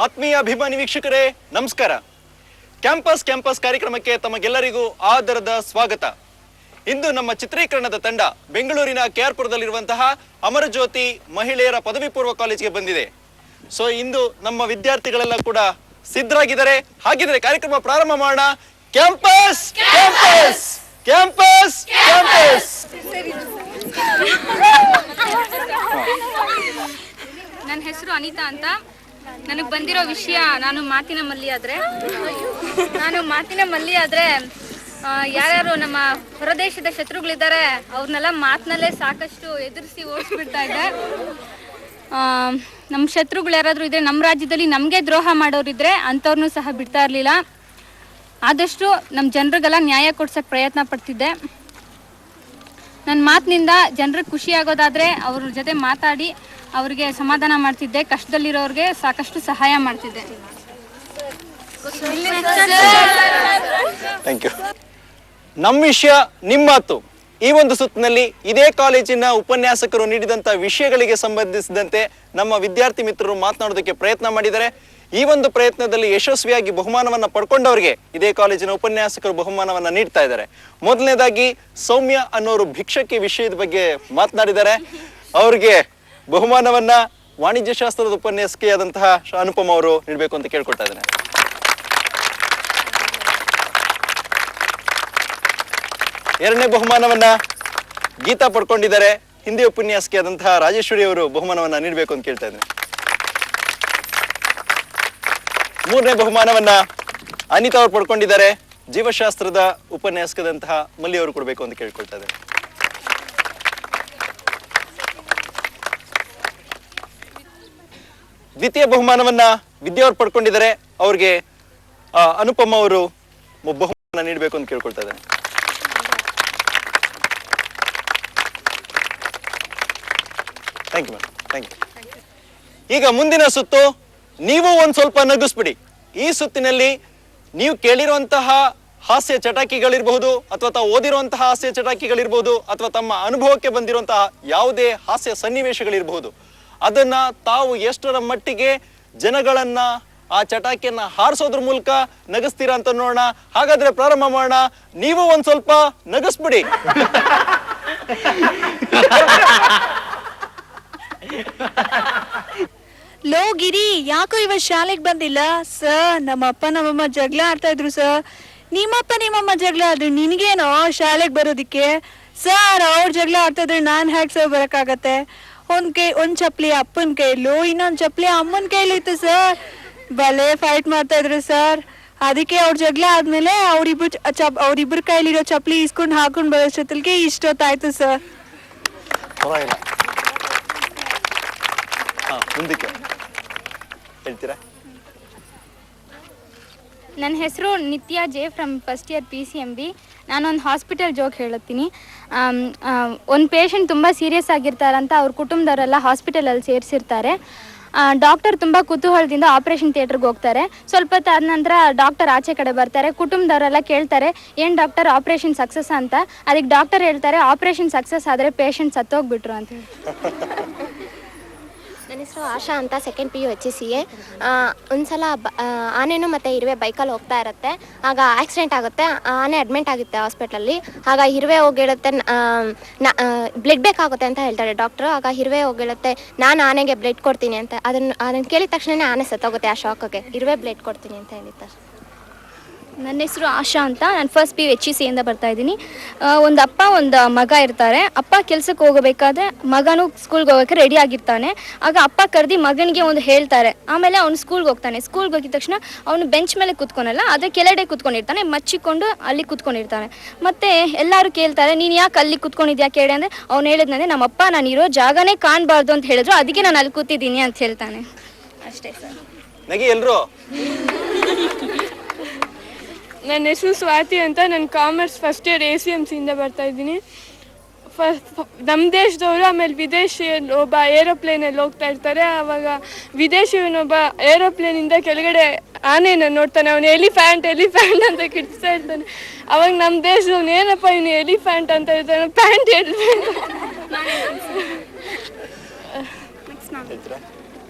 ಆತ್ಮೀಯ ಅಭಿಮಾನಿ ವೀಕ್ಷಕರೇ ನಮಸ್ಕಾರ. ಕ್ಯಾಂಪಸ್ ಕಾರ್ಯಕ್ರಮಕ್ಕೆ ತಮಗೆಲ್ಲರಿಗೂ ಆದರದ ಸ್ವಾಗತ. ಇಂದು ನಮ್ಮ ಚಿತ್ರೀಕರಣದ ತಂಡ ಬೆಂಗಳೂರಿನ ಕೆಆರ್ಪುರದಲ್ಲಿರುವಂತಹ ಅಮರಜ್ಯೋತಿ ಮಹಿಳೆಯರ ಪದವಿ ಪೂರ್ವ ಕಾಲೇಜಿಗೆ ಬಂದಿದೆ. ಸೊ ಇಂದು ನಮ್ಮ ವಿದ್ಯಾರ್ಥಿಗಳೆಲ್ಲ ಕೂಡ ಸಿದ್ಧರಾಗಿದ್ದಾರೆ. ಹಾಗಿದ್ರೆ ಕಾರ್ಯಕ್ರಮ ಪ್ರಾರಂಭ ಮಾಡೋಣ. Campus campus campus campus. ನನ್ನ ಹೆಸರು ಅನಿತಾ ಅಂತ. ನನಗೆ ಬಂದಿರೋ ವಿಷಯ, ನಾನು ಮಾತಿನ ಮಲ್ಲಿ ಆದ್ರೆ ಯಾರ್ಯಾರು ನಮ್ಮ ಹೊರದೇಶದ ಶತ್ರುಗಳಿದ್ದಾರೆ ಅವ್ರನ್ನೆಲ್ಲ ಮಾತಿನಲ್ಲೇ ಸಾಕಷ್ಟು ಎದುರಿಸಿ ಓಡಿಸ್ಬಿಡ್ತಾ ಇದ್ದೆ. ನಮ್ಮ ಶತ್ರುಗಳು ಯಾರಾದರೂ ಇದ್ರೆ, ನಮ್ಮ ರಾಜ್ಯದಲ್ಲಿ ನಮಗೆ ದ್ರೋಹ ಮಾಡೋರಿದ್ರೆ ಅಂಥವ್ರನ್ನೂ ಸಹ ಬಿಡ್ತಾ ಇರಲಿಲ್ಲ. ಆದಷ್ಟು ನಮ್ಮ ಜನರಿಗೆಲ್ಲ ನ್ಯಾಯ ಕೊಡ್ಸೋಕ್ಕೆ ಪ್ರಯತ್ನ ಪಡ್ತಿದ್ದೆ. ನನ್ನ ಮಾತಿನಿಂದ ಜನರಿಗೆ ಖುಷಿ ಆಗೋದಾದರೆ ಅವ್ರ ಜೊತೆ ಮಾತಾಡಿ ಅವ್ರಿಗೆ ಸಮಾಧಾನ ಮಾಡ್ತಿದ್ದೆ. ಕಷ್ಟದಲ್ಲಿರೋರಿಗೆ ಸಾಕಷ್ಟು ಸಹಾಯ ಮಾಡ್ತಿದ್ದೆ. Thank you. ನಮ್ಮ ವಿಷಯ ನಿಮ್ಮ ಮಾತು. ಈ ಒಂದು ಸುತ್ತಿನಲ್ಲಿ ಇದೇ ಕಾಲೇಜಿನ ಉಪನ್ಯಾಸಕರು ನೀಡಿದಂಥ ವಿಷಯಗಳಿಗೆ ಸಂಬಂಧಿಸಿದಂತೆ ನಮ್ಮ ವಿದ್ಯಾರ್ಥಿ ಮಿತ್ರರು ಮಾತನಾಡೋದಕ್ಕೆ ಪ್ರಯತ್ನ ಮಾಡಿದ್ದಾರೆ. ಈ ಒಂದು ಪ್ರಯತ್ನದಲ್ಲಿ ಯಶಸ್ವಿಯಾಗಿ ಬಹುಮಾನವನ್ನು ಪಡ್ಕೊಂಡವರಿಗೆ ಇದೇ ಕಾಲೇಜಿನ ಉಪನ್ಯಾಸಕರು ಬಹುಮಾನವನ್ನು ನೀಡ್ತಾ ಇದ್ದಾರೆ. ಮೊದಲನೇದಾಗಿ ಸೌಮ್ಯ ಅನ್ನೋರು ಭಿಕ್ಷಕಿ ವಿಷಯದ ಬಗ್ಗೆ ಮಾತನಾಡಿದ್ದಾರೆ. ಅವ್ರಿಗೆ ಬಹುಮಾನವನ್ನ ವಾಣಿಜ್ಯ ಶಾಸ್ತ್ರದ ಉಪನ್ಯಾಸಕಿಯಾದಂತಹ ಅನುಪಮ ಅವರು ನೀಡಬೇಕು ಅಂತ ಕೇಳ್ಕೊಳ್ತಾ ಇದ್ದೇನೆ. ಎರಡನೇ ಬಹುಮಾನವನ್ನ ಗೀತಾ ಪಡ್ಕೊಂಡಿದ್ದಾರೆ. ಹಿಂದಿ ಉಪನ್ಯಾಸಕಿಯಾದಂತಹ ರಾಜೇಶ್ವರಿ ಅವರು ಬಹುಮಾನವನ್ನ ನೀಡಬೇಕು ಅಂತ ಕೇಳ್ತಾ ಇದ್ದೇನೆ. ಮೂರನೇ ಬಹುಮಾನವನ್ನ ಅನಿತಾ ಅವರು ಪಡ್ಕೊಂಡಿದ್ದಾರೆ. ಜೀವಶಾಸ್ತ್ರದ ಉಪನ್ಯಾಸಕದಂತಹ ಮಲ್ಲಿ ಅವರು ಕೊಡಬೇಕು ಅಂತ ಕೇಳ್ಕೊಳ್ತಾ ಇದ್ದಾರೆ. ದ್ವಿತೀಯ ಬಹುಮಾನವನ್ನ ವಿದ್ಯಾ ಅವರು ಪಡ್ಕೊಂಡಿದ್ದಾರೆ. ಅವ್ರಿಗೆ ಅನುಪಮ ಅವರು ಬಹುಮಾನ ನೀಡಬೇಕು ಅಂತ ಕೇಳ್ಕೊಳ್ತಾ ಇದ್ದಾರೆ. Thank you madam, thank you. ಈಗ ಮುಂದಿನ ಸುತ್ತು, ನೀವು ಒಂದ್ ಸ್ವಲ್ಪ ನಗಿಸ್ಬಿಡಿ. ಈ ಸುತ್ತಿನಲ್ಲಿ ನೀವು ಕೇಳಿರುವಂತಹ ಹಾಸ್ಯ ಚಟಾಕಿಗಳಿರಬಹುದು, ಅಥವಾ ತಾವು ಓದಿರುವಂತಹ ಹಾಸ್ಯ ಚಟಾಕಿಗಳಿರಬಹುದು, ಅಥವಾ ತಮ್ಮ ಅನುಭವಕ್ಕೆ ಬಂದಿರುವಂತಹ ಯಾವುದೇ ಹಾಸ್ಯ ಸನ್ನಿವೇಶಗಳಿರಬಹುದು, ಅದನ್ನ ತಾವು ಎಷ್ಟರ ಮಟ್ಟಿಗೆ ಜನಗಳನ್ನ ಆ ಚಟಾಕಿಯನ್ನ ಹಾರಿಸೋದ್ರ ಮೂಲಕ ನಗಿಸ್ತೀರಾ ಅಂತ ನೋಡೋಣ. ಹಾಗಾದ್ರೆ ಪ್ರಾರಂಭ ಮಾಡೋಣ. ನೀವು ಒಂದ್ ಸ್ವಲ್ಪ ನಗಿಸ್ಬಿಡಿ. ಲೋ ಗಿರಿ, ಯಾಕೋ ಇವತ್ತು ಶಾಲೆಗೆ ಬಂದಿಲ್ಲ? ಸರ್, ನಮ್ಮಪ್ಪ ನಮ್ಮಮ್ಮ ಜಗಳ ಆಡ್ತಾ ಇದ್ರು ಸರ್. ನಿಮ್ಮಪ್ಪ ನಿಮ್ಮಮ್ಮ ಜಗಳ ಆದ್ರೆ ನಿನಗೇನೋ ಶಾಲೆಗೆ ಬರೋದಿಕ್ಕೆ? ಸರ್, ಅವ್ರ ಜಗಳ ಆಡ್ತಾ ಇದ್ರೆ ನಾನು ಹ್ಯಾಕ್ ಸರ್ ಬರೋಕ್ಕಾಗತ್ತೆ? ಒಂದ್ ಚಪ್ಲಿ ಅಪ್ಪನ ಕೈಲೂ, ಇನ್ನೊಂದು ಚಪ್ಲಿ ಅಮ್ಮನ ಕೈಲೂ ಇತ್ತು ಸರ್. ಭಲೇ ಫೈಟ್ ಮಾಡ್ತಾ ಇದ್ರು ಸರ್. ಅದಕ್ಕೆ ಅವ್ರ ಜಗಳ ಆದ್ಮೇಲೆ ಅವ್ರಿಬ್ರ ಕೈಲಿರೋ ಚಪ್ಲಿ ಇಸ್ಕೊಂಡು ಹಾಕೊಂಡು ಬರೋಷ್ಟೊತ್ತಿಗೆ ಇಷ್ಟೊತ್ತಾಯ್ತು ಸರ್. ಮುಂದಕ್ಕೆ ಹೇಳ್ತೀರಾ? ನನ್ನ ಹೆಸರು ನಿತ್ಯ J from first year PCMB. ನಾನೊಂದು ಹಾಸ್ಪಿಟಲ್ ಜೋಕ್ ಹೇಳುತ್ತೀನಿ. ಒಂದು ಪೇಷಂಟ್ ತುಂಬ ಸೀರಿಯಸ್ ಆಗಿರ್ತಾರಂತ ಅವ್ರ ಕುಟುಂಬದವರೆಲ್ಲ ಹಾಸ್ಪಿಟಲಲ್ಲಿ ಸೇರಿಸಿರ್ತಾರೆ. ಡಾಕ್ಟರ್ ತುಂಬ ಕುತೂಹಲದಿಂದ ಆಪ್ರೇಷನ್ ಥಿಯೇಟ್ರಿಗೆ ಹೋಗ್ತಾರೆ. ಸ್ವಲ್ಪ ಹೊತ್ತಾದ ನಂತರ ಡಾಕ್ಟರ್ ಆಚೆ ಕಡೆ ಬರ್ತಾರೆ. ಕುಟುಂಬದವರೆಲ್ಲ ಕೇಳ್ತಾರೆ, ಏನು ಡಾಕ್ಟರ್ ಆಪ್ರೇಷನ್ ಸಕ್ಸಸ್ ಅಂತ? ಅದಕ್ಕೆ ಡಾಕ್ಟರ್ ಹೇಳ್ತಾರೆ, ಆಪ್ರೇಷನ್ ಸಕ್ಸಸ್ ಆದರೆ ಪೇಷಂಟ್ ಸತ್ತೋಗ್ಬಿಟ್ರು ಅಂತ. ನನ್ನ ಹೆಸರು ಆಶಾ ಅಂತ, ಸೆಕೆಂಡ್ PU HCA. ಒಂದ್ಸಲ ಆನೆನೂ ಮತ್ತು ಇರುವೆ ಬೈಕಲ್ಲಿ ಹೋಗ್ತಾ ಇರುತ್ತೆ. ಆಗ ಆಕ್ಸಿಡೆಂಟ್ ಆಗುತ್ತೆ. ಆನೆ ಅಡ್ಮಿಟ್ ಆಗುತ್ತೆ ಹಾಸ್ಪಿಟ್ಲಲ್ಲಿ. ಆಗ ಇರುವೆ ಹೋಗಿ ಹೇಳುತ್ತೆ, ಬ್ಲಡ್ ಬೇಕಾಗುತ್ತೆ ಅಂತ ಹೇಳ್ತಾರೆ ಡಾಕ್ಟ್ರು. ಆಗ ಇರುವೆ ಹೋಗಿ ಹೇಳುತ್ತೆ, ನಾನು ಆನೆಗೆ ಬ್ಲಡ್ ಕೊಡ್ತೀನಿ ಅಂತ. ಅದನ್ನು ಕೇಳಿದ ತಕ್ಷಣ ಆನೆ ಸತ್ತೋಗುತ್ತೆ ಆ ಶಾಕಿಗೆ. ಇರುವೆ ಬ್ಲಡ್ ಕೊಡ್ತೀನಿ ಅಂತ ಹೇಳಿದ್ದಾರೆ. ನನ್ನ ಹೆಸರು ಆಶಾ ಅಂತ, ನಾನು ಫಸ್ಟ್ PU HCA ಬರ್ತಾ ಇದ್ದೀನಿ. ಒಂದು ಅಪ್ಪ ಒಂದು ಮಗ ಇರ್ತಾರೆ. ಅಪ್ಪ ಕೆಲಸಕ್ಕೆ ಹೋಗಬೇಕಾದ್ರೆ ಮಗನೂ ಸ್ಕೂಲ್ಗೆ ಹೋಗೋಕ್ಕೆ ರೆಡಿ ಆಗಿರ್ತಾನೆ. ಆಗ ಅಪ್ಪ ಕರೆದು ಮಗನಿಗೆ ಒಂದು ಹೇಳ್ತಾರೆ. ಆಮೇಲೆ ಅವ್ನು ಸ್ಕೂಲ್ಗೆ ಹೋಗ್ತಾನೆ. ಸ್ಕೂಲ್ಗೆ ಹೋಗಿದ ತಕ್ಷಣ ಅವನು ಬೆಂಚ್ ಮೇಲೆ ಕೂತ್ಕೊನಲ್ಲ, ಅದೇ ಕೆಳಗಡೆ ಕೂತ್ಕೊಂಡಿರ್ತಾನೆ. ಮಚ್ಚಿಕೊಂಡು ಅಲ್ಲಿ ಕೂತ್ಕೊಂಡಿರ್ತಾನೆ. ಮತ್ತು ಎಲ್ಲರೂ ಕೇಳ್ತಾರೆ, ನೀನು ಯಾಕೆ ಅಲ್ಲಿ ಕೂತ್ಕೊಂಡಿದ್ಯಾ ಕೇಳಿ ಅಂದರೆ ಅವ್ನು ಹೇಳಿದ್ನಂದರೆ, ನಮ್ಮಪ್ಪ ನಾನು ಇರೋ ಜಾಗನೇ ಕಾಣಬಾರ್ದು ಅಂತ ಹೇಳಿದ್ರು, ಅದಕ್ಕೆ ನಾನು ಅಲ್ಲಿ ಕೂತಿದ್ದೀನಿ ಅಂತ ಹೇಳ್ತಾನೆ. ಅಷ್ಟೇ ಸರ್. ನಗಿ ಎಲ್ರು. ನನ್ನ ಹೆಸರು ಸ್ವಾತಿ ಅಂತ, ನಾನು ಕಾಮರ್ಸ್ ಫಸ್ಟ್ ಇಯರ್ ACMC ಬರ್ತಾ ಇದ್ದೀನಿ. ನಮ್ಮ ದೇಶದವರು ಆಮೇಲೆ ವಿದೇಶಿಯಲ್ಲಿ ಒಬ್ಬ ಏರೋಪ್ಲೇನಲ್ಲಿ ಹೋಗ್ತಾ ಇರ್ತಾರೆ. ಆವಾಗ ವಿದೇಶಿಯವನೊಬ್ಬ ಏರೋಪ್ಲೇನಿಂದ ಕೆಳಗಡೆ ಆನೆಯನ್ನು ನೋಡ್ತಾನೆ. ಅವನು ಎಲಿಫ್ಯಾಂಟ್ ಅಂತ ಕಿಡ್ಸ್ತಾ ಇರ್ತಾನೆ. ಅವಾಗ ನಮ್ಮ ದೇಶದವನು, ಏನಪ್ಪ ಇವನು ಎಲಿಫ್ಯಾಂಟ್ ಅಂತ ಹೇಳ್ತಾನೆ, ಪ್ಯಾಂಟ್ ಹೇಳ್ಬೇಕು.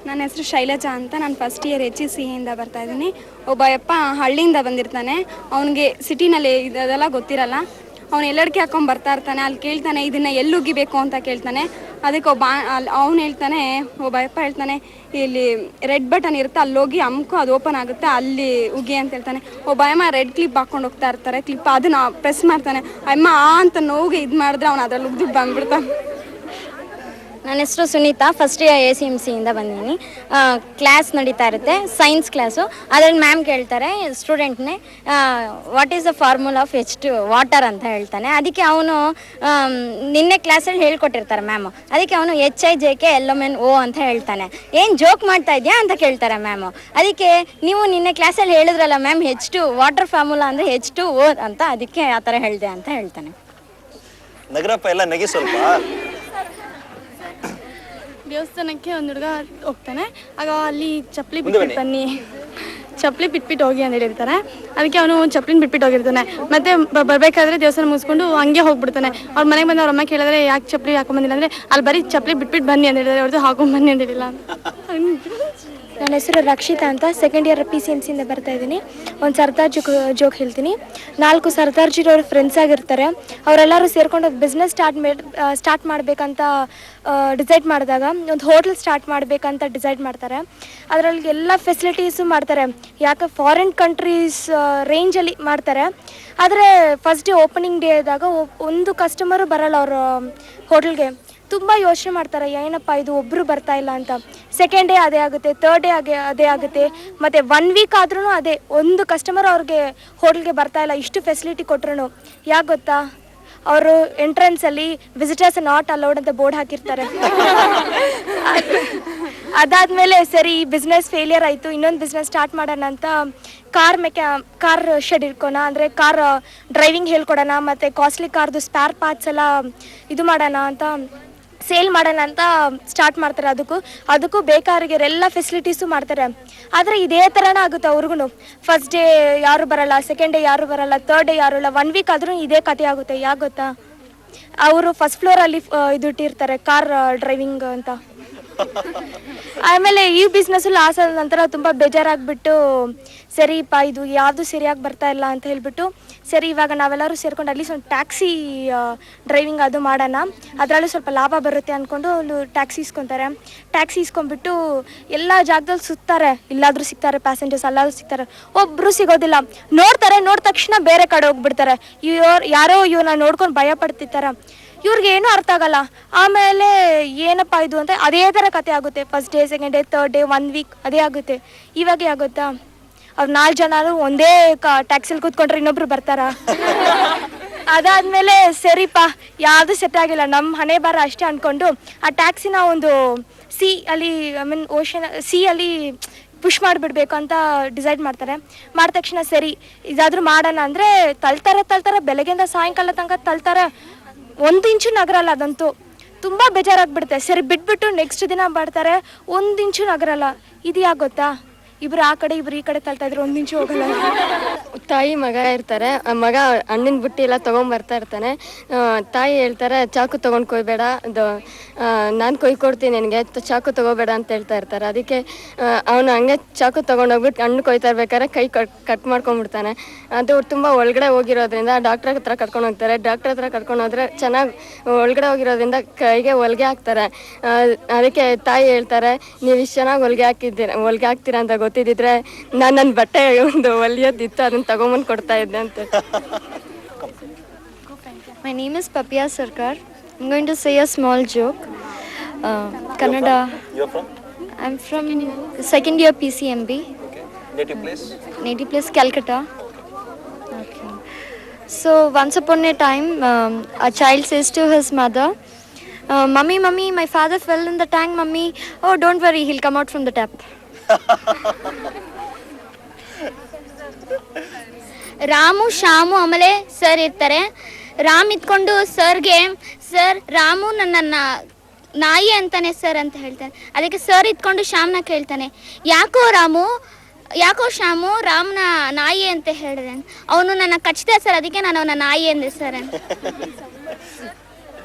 ನನ್ನ ಹೆಸರು ಶೈಲಜಾ ಅಂತ. ನಾನು ಫಸ್ಟ್ ಇಯರ್ HECA ಬರ್ತಾಯಿದ್ದೀನಿ. ಒಬ್ಬ ಯಪ್ಪ ಹಳ್ಳಿಯಿಂದ ಬಂದಿರ್ತಾನೆ. ಅವನಿಗೆ ಸಿಟಿನಲ್ಲಿ ಇದೆಲ್ಲ ಗೊತ್ತಿರಲ್ಲ. ಅವನು ಎಲ್ಲಡಿಕೆ ಹಾಕೊಂಡು ಬರ್ತಾ ಇರ್ತಾನೆ. ಅಲ್ಲಿ ಕೇಳ್ತಾನೆ ಇದನ್ನು ಎಲ್ಲಿ ಉಗಿಬೇಕು ಅಂತ ಕೇಳ್ತಾನೆ. ಅದಕ್ಕೆ ಅವ್ನು ಹೇಳ್ತಾನೆ, ಒಬ್ಬ ಯಪ್ಪ ಹೇಳ್ತಾನೆ, ಇಲ್ಲಿ ರೆಡ್ ಬಟನ್ ಇರುತ್ತೆ, ಅಲ್ಲಿ ಹೋಗಿ ಅಮ್ಕೋ, ಅದು ಓಪನ್ ಆಗುತ್ತೆ, ಅಲ್ಲಿ ಉಗಿ ಅಂತ ಹೇಳ್ತಾನೆ. ಒಬ್ಬ ಅಮ್ಮ ರೆಡ್ ಕ್ಲಿಪ್ ಹಾಕ್ಕೊಂಡು ಹೋಗ್ತಾ ಇರ್ತಾರೆ. ಕ್ಲಿಪ್ ಅದನ್ನು ಪ್ರೆಸ್ ಮಾಡ್ತಾನೆ. ಅಮ್ಮ ಅಂತ ನೋವಿಗೆ ಇದು ಮಾಡಿದ್ರೆ ಅವನು ಅದ್ರಲ್ಲಿ ಉಗ್ದು ಬಂದ್ಬಿಡ್ತಾನೆ. ನನ್ನ ಹೆಸರು ಸುನೀತಾ, ಫಸ್ಟ್ ಇಯರ್ ACMCಯಿಂದ ಬಂದಿದ್ದೀನಿ. ಕ್ಲಾಸ್ ನಡೀತಾ ಇರುತ್ತೆ, ಸೈನ್ಸ್ ಕ್ಲಾಸು. ಅದರಲ್ಲಿ ಮ್ಯಾಮ್ ಕೇಳ್ತಾರೆ ಸ್ಟೂಡೆಂಟ್ನೇ, what is the formula of H2 water ಅಂತ ಹೇಳ್ತಾನೆ. ಅದಕ್ಕೆ ಅವನು ನಿನ್ನೆ ಕ್ಲಾಸಲ್ಲಿ ಹೇಳ್ಕೊಟ್ಟಿರ್ತಾರೆ ಮ್ಯಾಮು. ಅದಕ್ಕೆ ಅವನು HIJKLMNO ಅಂತ ಹೇಳ್ತಾನೆ. ಏನು ಜೋಕ್ ಮಾಡ್ತಾ ಇದೆಯಾ ಅಂತ ಕೇಳ್ತಾರೆ ಮ್ಯಾಮು. ಅದಕ್ಕೆ ನೀವು ನಿನ್ನೆ ಕ್ಲಾಸಲ್ಲಿ ಹೇಳಿದ್ರಲ್ಲ ಮ್ಯಾಮ್ H2 ವಾಟರ್ ಫಾರ್ಮುಲಾ ಅಂದರೆ H2O ಅಂತ, ಅದಕ್ಕೆ ಆ ಥರ ಹೇಳಿದೆ ಅಂತ ಹೇಳ್ತಾನೆ. ನಗರಪ್ಪ ಎಲ್ಲ ನಗಿ ಸ್ವಲ್ಪ. ದೇವಸ್ಥಾನಕ್ಕೆ ಒಂದು ಹುಡುಗ ಹೋಗ್ತಾನೆ. ಆಗ ಅಲ್ಲಿ ಚಪ್ಪಲಿ ಬಿಟ್ಬಿಟ್ಟು ಬನ್ನಿ, ಚಪ್ಪಲಿ ಬಿಟ್ಬಿಟ್ಟು ಹೋಗಿ ಅಂತ ಹೇಳಿರ್ತಾರೆ. ಅದಕ್ಕೆ ಅವನು ಚಪ್ಪಲಿನ ಬಿಟ್ಬಿಟ್ಟು ಹೋಗಿರ್ತಾನೆ. ಮತ್ತೆ ಬರಬೇಕಾದ್ರೆ ದೇವಸ್ಥಾನ ಮುಗಿಸ್ಕೊಂಡು ಹಂಗೆ ಹೋಗ್ಬಿಡ್ತಾನೆ. ಅವ್ರ ಮನೆಗೆ ಬಂದು ಅವ್ರ ಅಮ್ಮ ಕೇಳಿದ್ರೆ ಯಾಕೆ ಚಪ್ಪಲಿ ಹಾಕೊಂಬಂದಿಲ್ಲ ಅಂದರೆ ಅಲ್ಲಿ ಬರೀ ಚಪ್ಪಲಿ ಬಿಟ್ಬಿಟ್ಟು ಬನ್ನಿ ಅಂತ ಹೇಳಿದ್ರೆ, ಅವ್ರದ್ದು ಹಾಕೊಂಬನ್ನಿ ಅಂತ ಹೇಳಿಲ್ಲ. ನನ್ನ ಹೆಸರು ರಕ್ಷಿತಾ ಅಂತ, ಸೆಕೆಂಡ್ ಇಯರ್ PCMCಯಿಂದ ಬರ್ತಾಯಿದ್ದೀನಿ. ಒಂದು ಸರ್ದಾರ್ ಜೋಕ್ ಹೇಳ್ತೀನಿ. 4 ಸರ್ದಾರ್ಜಿರವ್ರ ಫ್ರೆಂಡ್ಸ್ ಆಗಿರ್ತಾರೆ. ಅವರೆಲ್ಲರೂ ಸೇರ್ಕೊಂಡು ಬಿಸ್ನೆಸ್ ಸ್ಟಾರ್ಟ್ ಮಾಡಬೇಕಂತ ಡಿಸೈಡ್ ಮಾಡಿದಾಗ ಒಂದು ಹೋಟೆಲ್ ಸ್ಟಾರ್ಟ್ ಮಾಡಬೇಕಂತ ಡಿಸೈಡ್ ಮಾಡ್ತಾರೆ. ಅದರಲ್ಲಿ ಎಲ್ಲ ಫೆಸಿಲಿಟೀಸು ಮಾಡ್ತಾರೆ. ಯಾಕೆ ಫಾರಿನ್ ಕಂಟ್ರೀಸ್ ರೇಂಜಲ್ಲಿ ಮಾಡ್ತಾರೆ. ಆದರೆ ಫಸ್ಟ್ ಡೇ ಓಪನಿಂಗ್ ಡೇ ಆದಾಗ ಒಂದು ಕಸ್ಟಮರು ಬರಲ್ಲ ಅವ್ರ ಹೋಟೆಲ್ಗೆ. ತುಂಬ ಯೋಚನೆ ಮಾಡ್ತಾರೆ, ಏನಪ್ಪ ಇದು ಒಬ್ಬರು ಬರ್ತಾ ಇಲ್ಲ ಅಂತ. ಸೆಕೆಂಡ್ ಡೇ ಅದೇ ಆಗುತ್ತೆ, ಥರ್ಡ್ ಡೇ ಅದೇ ಆಗುತ್ತೆ, ಮತ್ತು 1 ವೀಕ್ ಆದ್ರೂ ಅದೇ, ಒಂದು ಕಸ್ಟಮರ್ ಅವ್ರಿಗೆ ಹೋಟೆಲ್ಗೆ ಬರ್ತಾ ಇಲ್ಲ. ಇಷ್ಟು ಫೆಸಿಲಿಟಿ ಕೊಟ್ರು. ಯಾಕೆ ಗೊತ್ತಾ, ಅವರು ಎಂಟ್ರೆನ್ಸಲ್ಲಿ ವಿಸಿಟರ್ಸ್ ನಾಟ್ ಅಲೌಡ್ ಅಂತ ಬೋರ್ಡ್ ಹಾಕಿರ್ತಾರೆ. ಅದಾದಮೇಲೆ ಸರಿ ಬಿಸ್ನೆಸ್ ಫೇಲಿಯರ್ ಆಯಿತು, ಇನ್ನೊಂದು ಬಿಸ್ನೆಸ್ ಸ್ಟಾರ್ಟ್ ಮಾಡೋಣ ಅಂತ ಕಾರ್ ಶೆಡ್ ಇಟ್ಕೋಣ, ಅಂದರೆ ಕಾರ್ ಡ್ರೈವಿಂಗ್ ಹೇಳ್ಕೊಡೋಣ, ಮತ್ತು ಕಾಸ್ಟ್ಲಿ ಕಾರ್ದು ಸ್ಪೇರ್ ಪಾರ್ಟ್ಸ್ ಎಲ್ಲ ಇದು ಮಾಡೋಣ ಅಂತ, ಸೇಲ್ ಮಾಡೋಣ ಅಂತ ಸ್ಟಾರ್ಟ್ ಮಾಡ್ತಾರೆ. ಅದಕ್ಕೂ ಬೇಕಾರಿಗೆ ಎಲ್ಲ ಫೆಸಿಲಿಟೀಸು ಮಾಡ್ತಾರೆ. ಆದರೆ ಇದೇ ಥರನೇ ಆಗುತ್ತೆ ಅವ್ರಿಗೂ. ಫಸ್ಟ್ ಡೇ ಯಾರು ಬರಲ್ಲ, ಸೆಕೆಂಡ್ ಡೇ ಯಾರು ಬರಲ್ಲ, ಥರ್ಡ್ ಡೇ ಯಾರು ಇಲ್ಲ, 1 ವೀಕ್ ಆದರೂ ಇದೇ ಕಥೆ ಆಗುತ್ತೆ. ಯಾಕೆ ಗೊತ್ತಾ, ಅವರು ಫಸ್ಟ್ ಫ್ಲೋರಲ್ಲಿ ಇದು ಇಟ್ಟಿರ್ತಾರೆ ಕಾರ್ ಡ್ರೈವಿಂಗ್ ಅಂತ. ಆಮೇಲೆ ಈ ಬಿಸ್ನೆಸ್ಸು ಲಾಸ್ ಆದ ನಂತರ ತುಂಬ ಬೇಜಾರಾಗಿಬಿಟ್ಟು, ಸರಿಪ್ಪ ಇದು ಯಾವುದು ಸರಿಯಾಗಿ ಬರ್ತಾ ಇಲ್ಲ ಅಂತ ಹೇಳಿಬಿಟ್ಟು, ಸರಿ ಇವಾಗ ನಾವೆಲ್ಲರೂ ಸೇರ್ಕೊಂಡು ಅಲ್ಲಿ ಒಂದು ಟ್ಯಾಕ್ಸಿ ಡ್ರೈವಿಂಗ್ ಅದು ಮಾಡೋಣ, ಅದರಲ್ಲೂ ಸ್ವಲ್ಪ ಲಾಭ ಬರುತ್ತೆ ಅಂದ್ಕೊಂಡು ಒಂದು ಟ್ಯಾಕ್ಸಿ ಇಸ್ಕೊತಾರೆ. ಟ್ಯಾಕ್ಸಿ ಇಸ್ಕೊಂಡ್ಬಿಟ್ಟು ಎಲ್ಲ ಜಾಗದಲ್ಲಿ ಸುತ್ತಾರೆ. ಇಲ್ಲಾದರೂ ಸಿಗ್ತಾರೆ ಪ್ಯಾಸೆಂಜರ್ಸ್, ಅಲ್ಲಾದರೂ ಸಿಗ್ತಾರೆ. ಒಬ್ಬರು ಸಿಗೋದಿಲ್ಲ. ನೋಡ್ತಾರೆ, ನೋಡಿದ ತಕ್ಷಣ ಬೇರೆ ಕಡೆ ಹೋಗ್ಬಿಡ್ತಾರೆ. ಯಾರೋ ಇವ್ರನ್ನ ನೋಡ್ಕೊಂಡು ಭಯ ಪಡ್ತಿರ್ತಾರೆ. ಇವ್ರಿಗೆ ಏನೂ ಅರ್ಥ ಆಗಲ್ಲ. ಆಮೇಲೆ ಏನಪ್ಪ ಇದು ಅಂತ ಅದೇ ಥರ ಕತೆ ಆಗುತ್ತೆ. First day, second day, third day, 1 week ಅದೇ ಆಗುತ್ತೆ. ಇವಾಗೆ ಆಗುತ್ತಾ, ಅವ್ರು 4 ಜನರು ಒಂದೇ ಟ್ಯಾಕ್ಸಿಲಿ ಕೂತ್ಕೊಂಡ್ರೆ ಇನ್ನೊಬ್ರು ಬರ್ತಾರ. ಅದಾದಮೇಲೆ ಸರಿಪ್ಪ ಯಾವುದು ಸೆಟ್ ಆಗಿಲ್ಲ, ನಮ್ಮ ಹಣೆ ಬಾರ ಅಷ್ಟೇ ಅಂದ್ಕೊಂಡು ಆ ಟ್ಯಾಕ್ಸಿನ ಒಂದು ಸಿಯಲ್ಲಿ ಪುಷ್ ಮಾಡಿಬಿಡ್ಬೇಕು ಅಂತ ಡಿಸೈಡ್ ಮಾಡ್ತಾರೆ. ಮಾಡಿದ ತಕ್ಷಣ ಸರಿ ಇದಾದರೂ ಮಾಡೋಣ ಅಂದರೆ ತಳ್ತಾರೆ, ಬೆಳಗ್ಗೆಯಿಂದ ಸಾಯಂಕಾಲ ತನಕ ತಳ್ತಾರೆ. 1 ಇಂಚು ನಗರಲ್ಲ. ಅದಂತೂ ತುಂಬ ಬೇಜಾರಾಗ್ಬಿಡುತ್ತೆ. ಸರಿ ಬಿಟ್ಬಿಟ್ಟು ನೆಕ್ಸ್ಟ್ ದಿನ ಬರ್ತಾರೆ, 1 ಇಂಚು ನಗರಲ್ಲ. ಇದು ಯಾಕೆ ಗೊತ್ತಾ, ಇಬ್ರು ಆ ಕಡೆ ಇಬ್ರು ಈ ಕಡೆ ತಳ್ತಾ ಇದ್ರು, 1 ಇಂಚು ಹೋಗಲ್ಲ. ತಾಯಿ ಮಗ ಇರ್ತಾರೆ. ಮಗ ಹಣ್ಣಿನ ಬುಟ್ಟಿ ಎಲ್ಲ ತೊಗೊಂಬರ್ತಾ ಇರ್ತಾನೆ. ತಾಯಿ ಹೇಳ್ತಾರೆ, ಚಾಕು ತೊಗೊಂಡು ಕೊಯ್ಬೇಡ, ಅದು ನಾನು ಕೊಯ್ಕೊಡ್ತೀನಿ ನಿನಗೆ, ಚಾಕು ತೊಗೋಬೇಡ ಅಂತ ಹೇಳ್ತಾ ಇರ್ತಾರೆ. ಅದಕ್ಕೆ ಅವನು ಹಂಗೆ ಚಾಕು ತೊಗೊಂಡೋಗ್ಬಿಟ್ಟು ಹಣ್ಣು ಕೊಯ್ತಾ ಇರ್ಬೇಕಾದ್ರೆ ಕೈ ಕಟ್ ಮಾಡ್ಕೊಂಡ್ಬಿಡ್ತಾನೆ. ಅದು ತುಂಬ ಒಳಗಡೆ ಹೋಗಿರೋದ್ರಿಂದ ಡಾಕ್ಟ್ರ್ ಹತ್ರ ಕರ್ಕೊಂಡು ಹೋಗ್ತಾರೆ. ಡಾಕ್ಟ್ರ್ ಹತ್ರ ಕರ್ಕೊಂಡು ಹೋದ್ರೆ ಚೆನ್ನಾಗಿ ಒಳಗಡೆ ಹೋಗಿರೋದ್ರಿಂದ ಕೈಗೆ ಹೊಲಿಗೆ ಹಾಕ್ತಾರೆ. ಅದಕ್ಕೆ ತಾಯಿ ಹೇಳ್ತಾರೆ, ನೀವು ಇಷ್ಟು ಚೆನ್ನಾಗಿ ಹೊಲಿಗೆ ಹಾಕ್ತೀರಾ ಅಂತ ಗೊತ್ತಿದ್ದಿದ್ರೆ ನಾನು ನನ್ನ ಬಟ್ಟೆ ಒಂದು ಹೊಲಿಯೋದಿತ್ತು, ಅದನ್ನು ತಗೊಂಬಂದು ಕೊಡ್ತಾ ಇದ್ದೆ ಅಂತ. My name is Papia Sarkar. I'm going to say a small joke. Kannada. You're from? I'm from second year PCMB. Okay. Native place? Native place Calcutta. Okay. So once upon a time, a child says to his mother, "Mummy, my father fell in the tank, mummy." "Oh, don't worry, he'll come out from the tap." Ramu, Shyamu ಆಮೇಲೆ sir ಇರ್ತಾರೆ. ರಾಮ್ ಇದ್ಕೊಂಡು ಸರ್ಗೆ, sir Ramu ನನ್ನ ನಾಯಿ ಅಂತಾನೆ sir ಅಂತ ಹೇಳ್ತಾನೆ. ಅದಕ್ಕೆ ಸರ್ ಇದ್ಕೊಂಡು ಶ್ಯಾಮ್ನ ಕೇಳ್ತಾನೆ, ಯಾಕೋ ಶ್ಯಾಮು ರಾಮ್ನ ನಾಯಿ ಅಂತ ಹೇಳಿದೆ. ಅವನು ನನ್ನ ಕಚ್ಚಿದೆ ಸರ್, ಅದಕ್ಕೆ ನಾನು ಅವನ ನಾಯಿ ಎಂದೆ ಸರ್ ಅಂತ.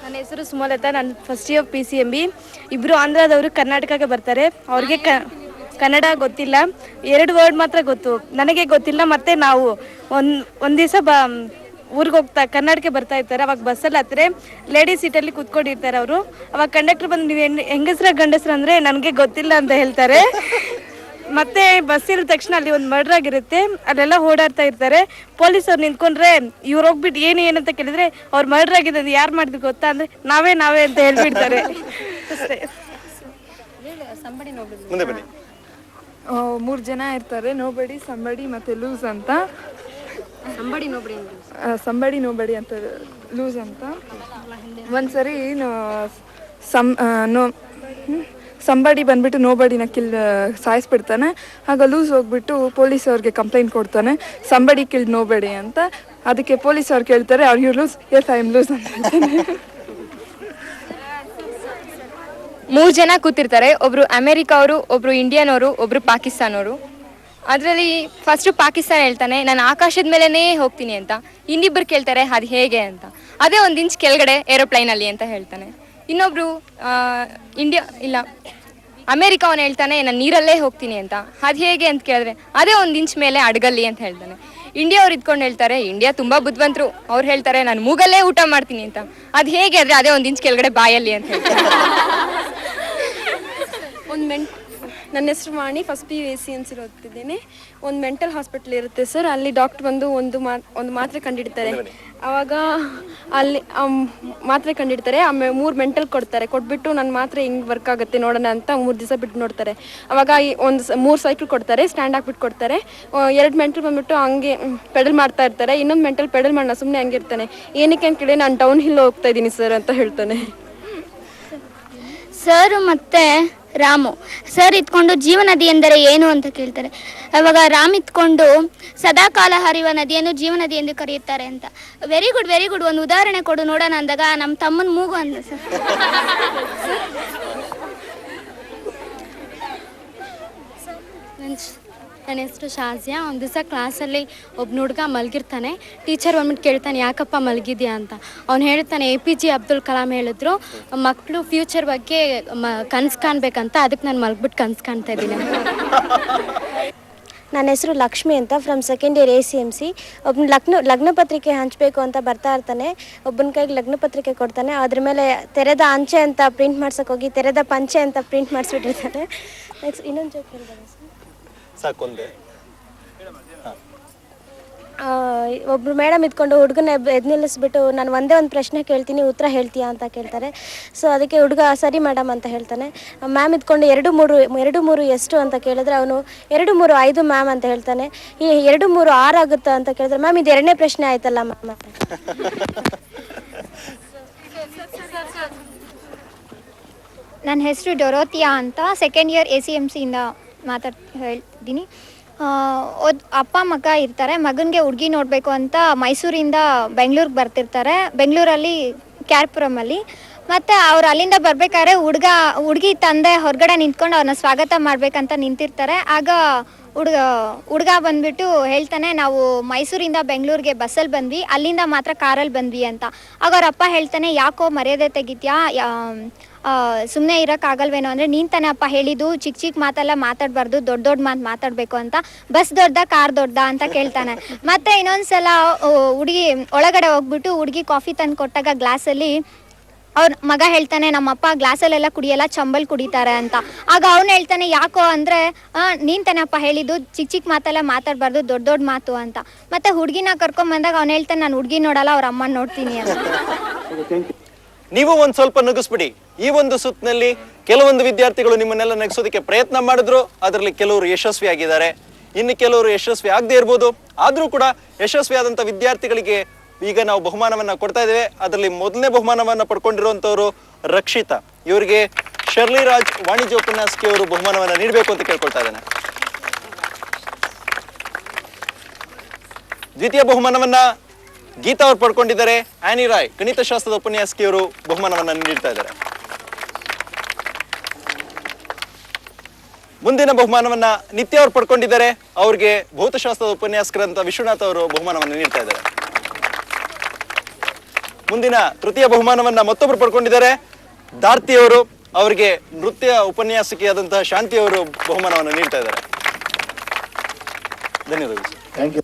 ನನ್ನ ಹೆಸರು ಸುಮಲತಾ, ನಾನು ಫಸ್ಟ್ ಇಯರ್ PCMB. ಇಬ್ಬರು ಆಂಧ್ರದವರು ಕರ್ನಾಟಕಕ್ಕೆ ಬರ್ತಾರೆ. ಅವ್ರಿಗೆ ಕನ್ನಡ ಗೊತ್ತಿಲ್ಲ, 2 ವರ್ಡ್ ಮಾತ್ರ ಗೊತ್ತು, ನನಗೆ ಗೊತ್ತಿಲ್ಲ. ಮತ್ತು ನಾವು ಒಂದು ದಿವಸ ಊರಿಗೆ ಕರ್ನಾಟಕ ಬರ್ತಾ ಇರ್ತಾರೆ. ಅವಾಗ ಬಸ್ಸಲ್ಲಿ ಹತ್ತಿರ ಲೇಡೀಸ್ ಸೀಟಲ್ಲಿ ಕೂತ್ಕೊಂಡಿರ್ತಾರೆ ಅವರು. ಅವಾಗ ಕಂಡಕ್ಟರ್ ಬಂದು ನೀವು ಹೆಂಗಸ್ರ ಗಂಡಸ್ರ ಅಂದರೆ ನನಗೆ ಗೊತ್ತಿಲ್ಲ ಅಂತ ಹೇಳ್ತಾರೆ. ಮತ್ತೆ ಬಸ್ ಇರೋ ತಕ್ಷಣ ಅಲ್ಲಿ ಒಂದು ಮರ್ಡರ್ ಆಗಿರುತ್ತೆ, ಅಲ್ಲೆಲ್ಲ ಓಡಾಡ್ತಾ ಇರ್ತಾರೆ. ಪೊಲೀಸವ್ರು ನಿಂತ್ಕೊಂಡ್ರೆ ಇವ್ರು ಹೋಗ್ಬಿಟ್ಟು ಏನಂತ ಕೇಳಿದ್ರೆ ಅವ್ರು ಮರ್ಡರ್ ಆಗಿದೆ, ಅದು ಯಾರು ಮಾಡಿದ್ರು ಗೊತ್ತಾ ಅಂದರೆ ನಾವೇ ಅಂತ ಹೇಳ್ಬಿಡ್ತಾರೆ ಅಷ್ಟೇ. ಮುಂದೆ ಬನ್ನಿ. 3 ಜನ ಇರ್ತಾರೆ, ನೋಬಡಿ, ಸಂಬಡಿ ಮತ್ತು ಲೂಸ್ ಅಂತ. ಸಂಬಡಿ ನೋಬಡಿ ಅಂತ ಲೂಸ್ ಅಂತ. ಒಂದ್ಸರಿ ಸಂಬಡಿ ಬಂದ್ಬಿಟ್ಟು ನೋಬಡಿನ ಸಾಯಿಸ್ಬಿಡ್ತಾನೆ. ಆಗ ಲೂಸ್ ಹೋಗ್ಬಿಟ್ಟು ಪೊಲೀಸ್ ಅವ್ರಿಗೆ ಕಂಪ್ಲೇಂಟ್ ಕೊಡ್ತಾನೆ, ಸಂಬಡಿ ಕಿಲ್ಡ್ ನೋಬಡಿ ಅಂತ. ಅದಕ್ಕೆ ಪೊಲೀಸ್ ಅವ್ರು ಕೇಳ್ತಾರೆ, are you loose? Yes, I am loose ಅಂತ ಹೇಳ್ತಾನೆ. 3 ಜನ ಕೂತಿರ್ತಾರೆ, ಒಬ್ರು ಅಮೆರಿಕ ಅವರು, ಒಬ್ರು ಇಂಡಿಯನ್ ಅವರು, ಒಬ್ರು ಪಾಕಿಸ್ತಾನವರು. ಅದರಲ್ಲಿ ಫಸ್ಟು ಪಾಕಿಸ್ತಾನ ಹೇಳ್ತಾನೆ, ನಾನು ಆಕಾಶದ ಮೇಲೇ ಹೋಗ್ತೀನಿ ಅಂತ. ಇನ್ನಿಬ್ಬರು ಕೇಳ್ತಾರೆ ಅದು ಹೇಗೆ ಅಂತ. ಅದೇ 1 ಇಂಚ್ ಕೆಳಗಡೆ ಏರೋಪ್ಲೈನಲ್ಲಿ ಅಂತ ಹೇಳ್ತಾನೆ. ಇನ್ನೊಬ್ರು ಅಮೆರಿಕ ಅವನು ಹೇಳ್ತಾನೆ, ನಾನು ನೀರಲ್ಲೇ ಹೋಗ್ತೀನಿ ಅಂತ. ಅದು ಹೇಗೆ ಅಂತ ಕೇಳಿದ್ರೆ ಅದೇ 1 ಇಂಚ್ ಮೇಲೆ ಅಡಗಲ್ಲಿ ಅಂತ ಹೇಳ್ತಾನೆ. ಇಂಡಿಯಾ ಅವ್ರು ಇದ್ಕೊಂಡು ಹೇಳ್ತಾರೆ, ಇಂಡಿಯಾ ತುಂಬ ಬುದ್ಧಿವಂತರು, ಅವ್ರು ಹೇಳ್ತಾರೆ ನಾನು ಮೂಗಲ್ಲೇ ಊಟ ಮಾಡ್ತೀನಿ ಅಂತ. ಅದು ಹೇಗೆ ಅಂದರೆ ಅದೇ 1 ಇಂಚ್ ಕೆಳಗಡೆ ಬಾಯಲ್ಲಿ ಅಂತ ಹೇಳ್ತಾರೆ. ನನ್ನ ಹೆಸರು ವಾಣಿ, ಫಸ್ಟ್ PU ACMC ಓದ್ತಿದ್ದೀನಿ. ಒಂದು ಮೆಂಟಲ್ ಹಾಸ್ಪಿಟ್ಲ್ ಇರುತ್ತೆ ಸರ್, ಅಲ್ಲಿ ಡಾಕ್ಟ್ರ್ ಬಂದು ಒಂದು ಮಾತ್ರೆ ಕಂಡಿಡ್ತಾರೆ. ಆವಾಗ ಅಲ್ಲಿ ಮಾತ್ರೆ ಕಂಡಿಡ್ತಾರೆ, ಆಮೇಲೆ 3 ಮೆಂಟಲ್ ಕೊಟ್ಬಿಟ್ಟು ನನ್ನ ಮಾತ್ರೆ ಹೆಂಗೆ ವರ್ಕ್ ಆಗುತ್ತೆ ನೋಡೋಣ ಅಂತ 3 ದಿವಸ ಬಿಟ್ಟು ನೋಡ್ತಾರೆ. ಆವಾಗ 3 ಸೈಕಲ್ ಕೊಡ್ತಾರೆ, ಸ್ಟ್ಯಾಂಡ್ ಹಾಕ್ಬಿಟ್ಟು ಕೊಡ್ತಾರೆ. 2 ಮೆಂಟಲ್ ಬಂದ್ಬಿಟ್ಟು ಹಂಗೆ ಪೆಡಲ್ ಮಾಡ್ತಾ ಇರ್ತಾರೆ. ಇನ್ನೊಂದು ಮೆಂಟಲ್ ಪೆಡಲ್ ಮಾಡೋಣ ಸುಮ್ಮನೆ ಹಂಗೆ ಇರ್ತಾನೆ. ಏನಕ್ಕೆ ಅಂತ ಕೇಳಿ ನಾನು ಡೌನ್ ಹಿಲ್ ಹೋಗ್ತಾ ಇದ್ದೀನಿ ಸರ್ ಅಂತ ಹೇಳ್ತಾನೆ. ಸರ್ ಮತ್ತು ರಾಮು ಸರ್ ಇದ್ಕೊಂಡು ಜೀವ ನದಿ ಎಂದರೆ ಏನು ಅಂತ ಕೇಳ್ತಾರೆ. ಅವಾಗ ರಾಮ್ ಇದ್ಕೊಂಡು ಸದಾಕಾಲ ಹರಿಯುವ ನದಿಯನ್ನು ಜೀವ ನದಿ ಎಂದು ಕರೆಯುತ್ತಾರೆ ಅಂತ. ವೆರಿ ಗುಡ್, ಒಂದು ಉದಾಹರಣೆ ಕೊಡು ನೋಡೋಣ ಅಂದಾಗ ನಮ್ಮ ತಮ್ಮನ ಮೂಗು ಅಂದ ಸರ್. ನನ್ನ ಹೆಸರು ಶಾಜಿಯಾ. ಒಂದು ದಿವಸ ಕ್ಲಾಸಲ್ಲಿ ಒಬ್ಬ ಹುಡುಗ ಮಲಗಿರ್ತಾನೆ. ಟೀಚರ್ ಬಂದ್ಬಿಟ್ಟು ಕೇಳ್ತಾನೆ, ಯಾಕಪ್ಪ ಮಲಗಿದ್ಯಾ ಅಂತ. ಅವ್ನು ಹೇಳ್ತಾನೆ, APJ ಅಬ್ದುಲ್ ಕಲಾಂ ಹೇಳಿದ್ರು ಮಕ್ಕಳು ಫ್ಯೂಚರ್ ಬಗ್ಗೆ ಕನಸು ಕಾಣಬೇಕಂತ, ಅದಕ್ಕೆ ನಾನು ಮಲಗ್ಬಿಟ್ಟು ಕನಸು ಕಾಣ್ತಾ ಇದ್ದೀನಿ. ನನ್ನ ಹೆಸರು ಲಕ್ಷ್ಮಿ ಅಂತ, ಫ್ರಮ್ ಸೆಕೆಂಡ್ ಇಯರ್ ACMC. ಒಬ್ಬನ ಲಗ್ನ ಪತ್ರಿಕೆ ಹಂಚಬೇಕು ಅಂತ ಬರ್ತಾ ಇರ್ತಾನೆ. ಒಬ್ಬನ ಕೈಗೆ ಲಗ್ನ ಪತ್ರಿಕೆ ಕೊಡ್ತಾನೆ. ಅದ್ರ ಮೇಲೆ ತೆರೆದ ಅಂಚೆ ಅಂತ ಪ್ರಿಂಟ್ ಮಾಡ್ಸೋಕೆ ಹೋಗಿ ತೆರೆದ ಪಂಚೆ ಅಂತ ಪ್ರಿಂಟ್ ಮಾಡಿಸ್ಬಿಟ್ಟಿರ್ತಾನೆ. ನೆಕ್ಸ್ಟ್ ಇನ್ನೊಂದು ಜೋಕ್ ಹೇಳ್ಬೋದು ಸರ್. ಸಾಕೊಂದೆ. ಒಬ್ರು ಮೇಡಮ್ ಇದ್ಕೊಂಡು ಹುಡುಗನ ಎದ್ದು ನಿಲ್ಲಿಸ್ಬಿಟ್ಟು, ನಾನು ಒಂದೇ ಒಂದು ಪ್ರಶ್ನೆ ಕೇಳ್ತೀನಿ, ಉತ್ತರ ಹೇಳ್ತೀಯಾ ಅಂತ ಕೇಳ್ತಾರೆ. ಸೊ ಅದಕ್ಕೆ ಹುಡುಗ ಸರಿ ಮೇಡಮ್ ಅಂತ ಹೇಳ್ತಾನೆ. ಮ್ಯಾಮ್ ಇದ್ಕೊಂಡು 2, 3 ಎಷ್ಟು ಅಂತ ಕೇಳಿದ್ರೆ ಅವನು 2, 3, 5 ಮ್ಯಾಮ್ ಅಂತ ಹೇಳ್ತಾನೆ. ಈ 2, 3, 6 ಆಗುತ್ತಾ ಅಂತ ಕೇಳಿದ್ರೆ ಮ್ಯಾಮ್ ಇದು 2ನೇ ಪ್ರಶ್ನೆ ಆಯ್ತಲ್ಲ ಮ್ಯಾಮ್ ಅಂತ. ನನ್ನ ಹೆಸರು ಡೊರೋತಿಯಾ ಅಂತ, ಸೆಕೆಂಡ್ ಇಯರ್ ACMCಯಿಂದ ಹೇಳ್ತಿದ್ದೀನಿ. ಅಪ್ಪ ಮಗ ಇರ್ತಾರೆ. ಮಗನಿಗೆ ಹುಡುಗಿ ನೋಡಬೇಕು ಅಂತ ಮೈಸೂರಿಂದ ಬೆಂಗಳೂರಿಗೆ ಬರ್ತಿರ್ತಾರೆ. ಬೆಂಗಳೂರಲ್ಲಿ ಕ್ಯಾರ್ಪುರಮಲ್ಲಿ. ಮತ್ತು ಅವ್ರು ಅಲ್ಲಿಂದ ಬರಬೇಕಾದ್ರೆ ಹುಡುಗಿ ತಂದೆ ಹೊರಗಡೆ ನಿಂತ್ಕೊಂಡು ಅವ್ರನ್ನ ಸ್ವಾಗತ ಮಾಡಬೇಕಂತ ನಿಂತಿರ್ತಾರೆ. ಆಗ ಹುಡುಗ ಬಂದ್ಬಿಟ್ಟು ಹೇಳ್ತಾನೆ, ನಾವು ಮೈಸೂರಿಂದ ಬೆಂಗಳೂರಿಗೆ ಬಸ್ಸಲ್ಲಿ ಬಂದ್ವಿ, ಅಲ್ಲಿಂದ ಮಾತ್ರ ಕಾರಲ್ಲಿ ಬಂದ್ವಿ ಅಂತ. ಆಗ ಅವ್ರ ಅಪ್ಪ ಹೇಳ್ತಾನೆ, ಯಾಕೋ ಮರ್ಯಾದೆ ತೆಗಿತ್ಯಾ, ಸುಮ್ಮನೆ ಇರೋಕ್ಕಾಗಲ್ವೇನೋ ಅಂದರೆ, ನೀನು ತಾನೇ ಅಪ್ಪ ಹೇಳಿದ್ದು ಚಿಕ್ಕ ಮಾತೆಲ್ಲ ಮಾತಾಡಬಾರ್ದು, ದೊಡ್ಡ ಮಾತು ಮಾತಾಡಬೇಕು ಅಂತ. ಬಸ್ ದೊಡ್ಡ ಕಾರ್ ದೊಡ್ಡ ಅಂತ ಕೇಳ್ತಾನೆ. ಮತ್ತು ಇನ್ನೊಂದ್ಸಲ ಹುಡುಗಿ ಒಳಗಡೆ ಹೋಗ್ಬಿಟ್ಟು ಹುಡುಗಿ ಕಾಫಿ ತಂದು ಕೊಟ್ಟಾಗ ಗ್ಲಾಸಲ್ಲಿ ಅವ್ರ ಮಗ ಹೇಳ್ತಾನೆ, ನಮ್ಮಪ್ಪ ಗ್ಲಾಸಲ್ಲೆಲ್ಲ ಕುಡಿಯಲ್ಲ, ಚಂಬಲ್ ಕುಡಿತಾರೆ ಅಂತ. ಆಗ ಅವ್ನು ಹೇಳ್ತಾನೆ, ಯಾಕೋ ಅಂದರೆ, ನೀನು ತಾನಪ್ಪ ಹೇಳಿದ್ದು ಚಿಕ್ಕ ಮಾತೆಲ್ಲ ಮಾತಾಡಬಾರ್ದು, ದೊಡ್ಡ ಮಾತು ಅಂತ. ಮತ್ತು ಹುಡುಗಿನ ಕರ್ಕೊಂಬಂದಾಗ ಅವ್ನು ಹೇಳ್ತಾನೆ, ನಾನು ಹುಡುಗಿ ನೋಡಲ್ಲ, ಅವ್ರ ಅಮ್ಮನ ನೋಡ್ತೀನಿ ಅಂತ. ನೀವು ಒಂದು ಸ್ವಲ್ಪ ನಗಿಸ್ಬಿಡಿ. ಈ ಒಂದು ಸುತ್ತಿನಲ್ಲಿ ಕೆಲವೊಂದು ವಿದ್ಯಾರ್ಥಿಗಳು ನಿಮ್ಮನ್ನೆಲ್ಲ ನಗಿಸೋದಕ್ಕೆ ಪ್ರಯತ್ನ ಮಾಡಿದ್ರು, ಅದರಲ್ಲಿ ಕೆಲವರು ಯಶಸ್ವಿಯಾಗಿದ್ದಾರೆ, ಇನ್ನು ಕೆಲವರು ಯಶಸ್ವಿ ಆಗದೆ ಇರ್ಬೋದು. ಆದರೂ ಕೂಡ ಯಶಸ್ವಿಯಾದಂಥ ವಿದ್ಯಾರ್ಥಿಗಳಿಗೆ ಈಗ ನಾವು ಬಹುಮಾನವನ್ನ ಕೊಡ್ತಾ ಇದ್ದೇವೆ. ಅದರಲ್ಲಿ ಮೊದಲನೇ ಬಹುಮಾನವನ್ನ ಪಡ್ಕೊಂಡಿರುವಂತವರು ರಕ್ಷಿತಾ. ಇವರಿಗೆ ಶರ್ಲಿ ರಾಜ್ ವಾಣಿಜ್ಯ ಉಪನ್ಯಾಸಕಿ ಅವರು ಬಹುಮಾನವನ್ನ ನೀಡಬೇಕು ಅಂತ ಕೇಳ್ಕೊಳ್ತಾ ಇದ್ದೇನೆ. ದ್ವಿತೀಯ ಬಹುಮಾನವನ್ನ ಗೀತಾ ಅವರು ಪಡ್ಕೊಂಡಿದ್ದಾರೆ. ಆನಿ ರಾಯ್ ಗಣಿತಶಾಸ್ತ್ರದ ಉಪನ್ಯಾಸಕಿಯವರು ಬಹುಮಾನವನ್ನ ನೀಡ್ತಾ ಇದ್ದಾರೆ. ಮುಂದಿನ ಬಹುಮಾನವನ್ನ ನಿತ್ಯ ಅವರು ಪಡ್ಕೊಂಡಿದ್ದಾರೆ. ಅವ್ರಿಗೆ ಭೌತಶಾಸ್ತ್ರದ ಉಪನ್ಯಾಸಕರಂತ ವಿಶ್ವನಾಥ್ ಅವರು ಬಹುಮಾನವನ್ನು ನೀಡ್ತಾ ಇದ್ದಾರೆ. ಮುಂದಿನ ತೃತೀಯ ಬಹುಮಾನವನ್ನ ಮತ್ತೊಬ್ಬರು ಪಡ್ಕೊಂಡಿದ್ದಾರೆ. ದಾರ್ತಿ ಅವರು, ಅವರಿಗೆ ನೃತ್ಯ ಉಪನ್ಯಾಸಕಿಯಾದಂತಹ ಶಾಂತಿ ಅವರು ಬಹುಮಾನವನ್ನು ನೀಡ್ತಾ ಇದ್ದಾರೆ. ಧನ್ಯವಾದಗಳು. Thank you.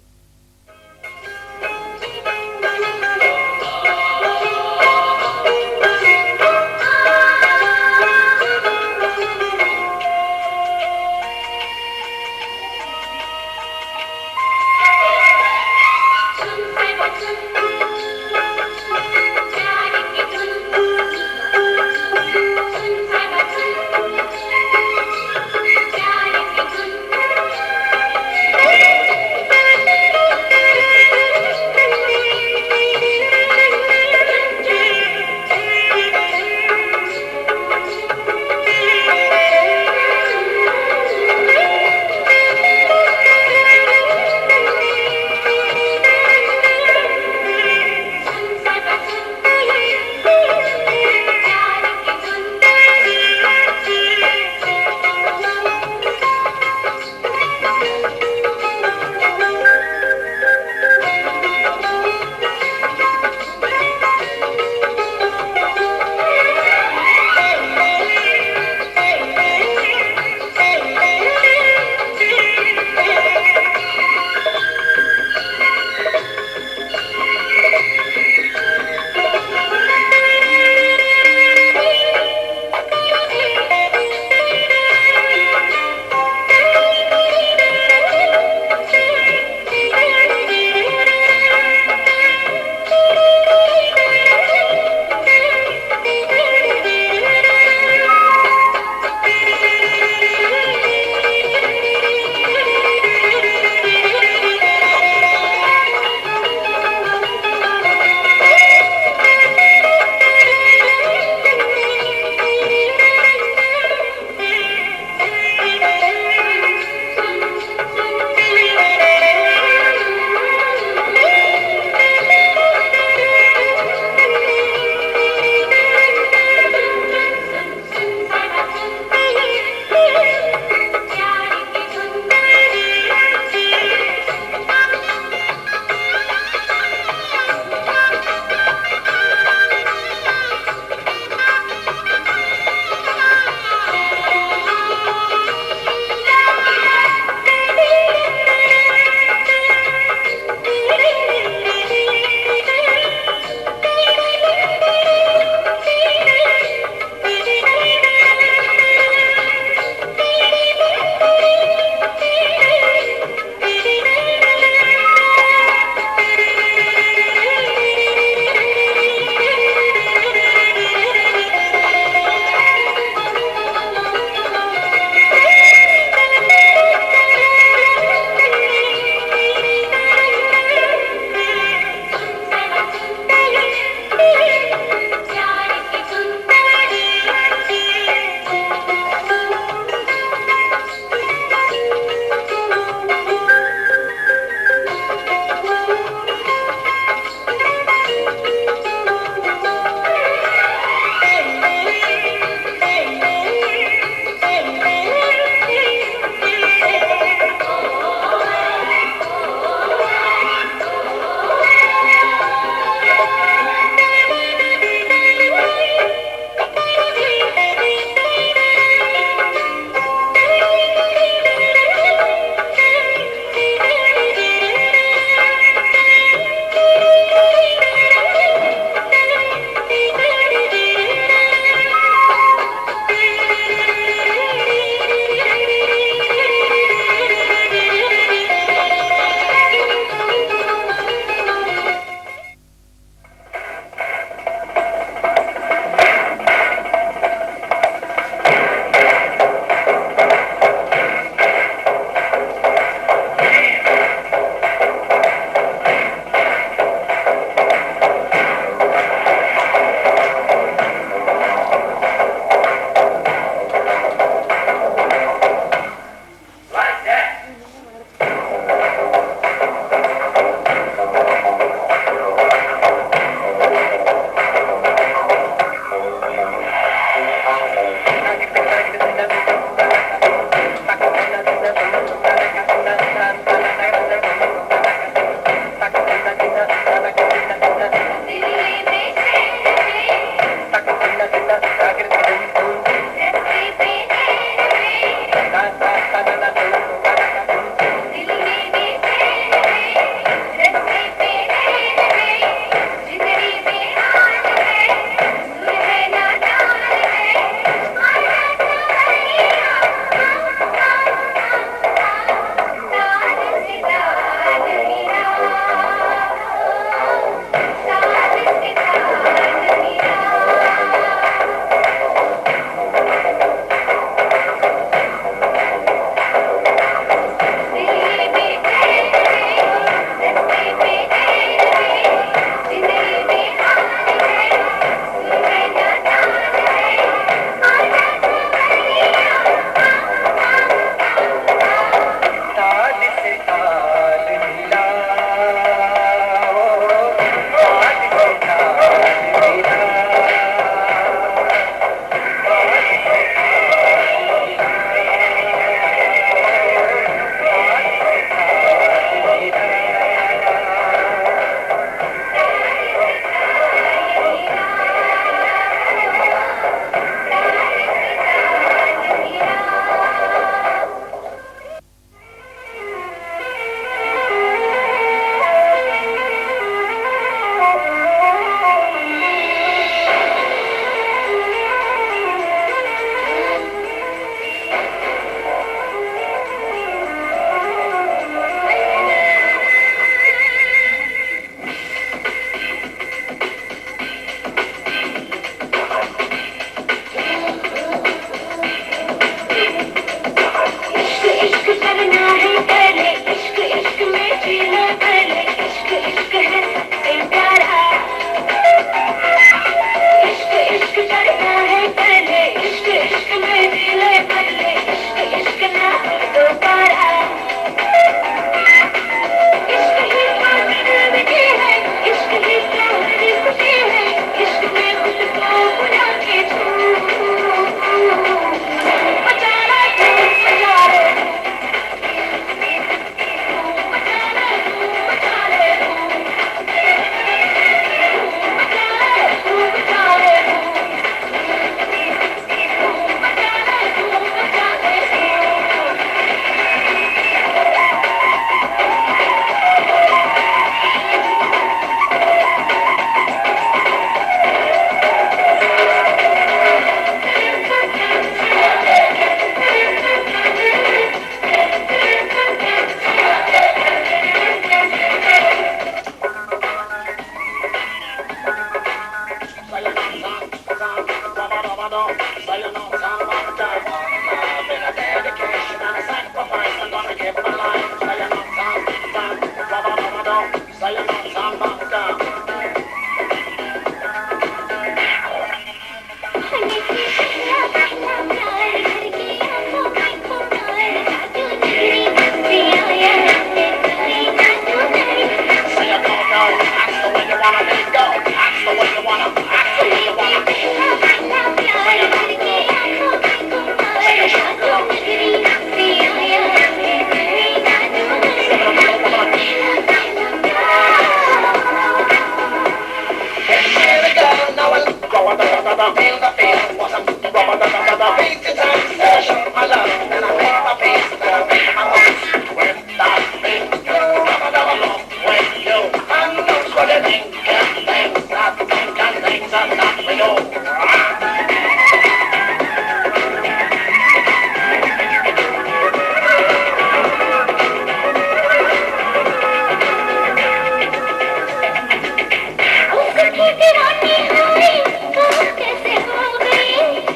कैसे हो गई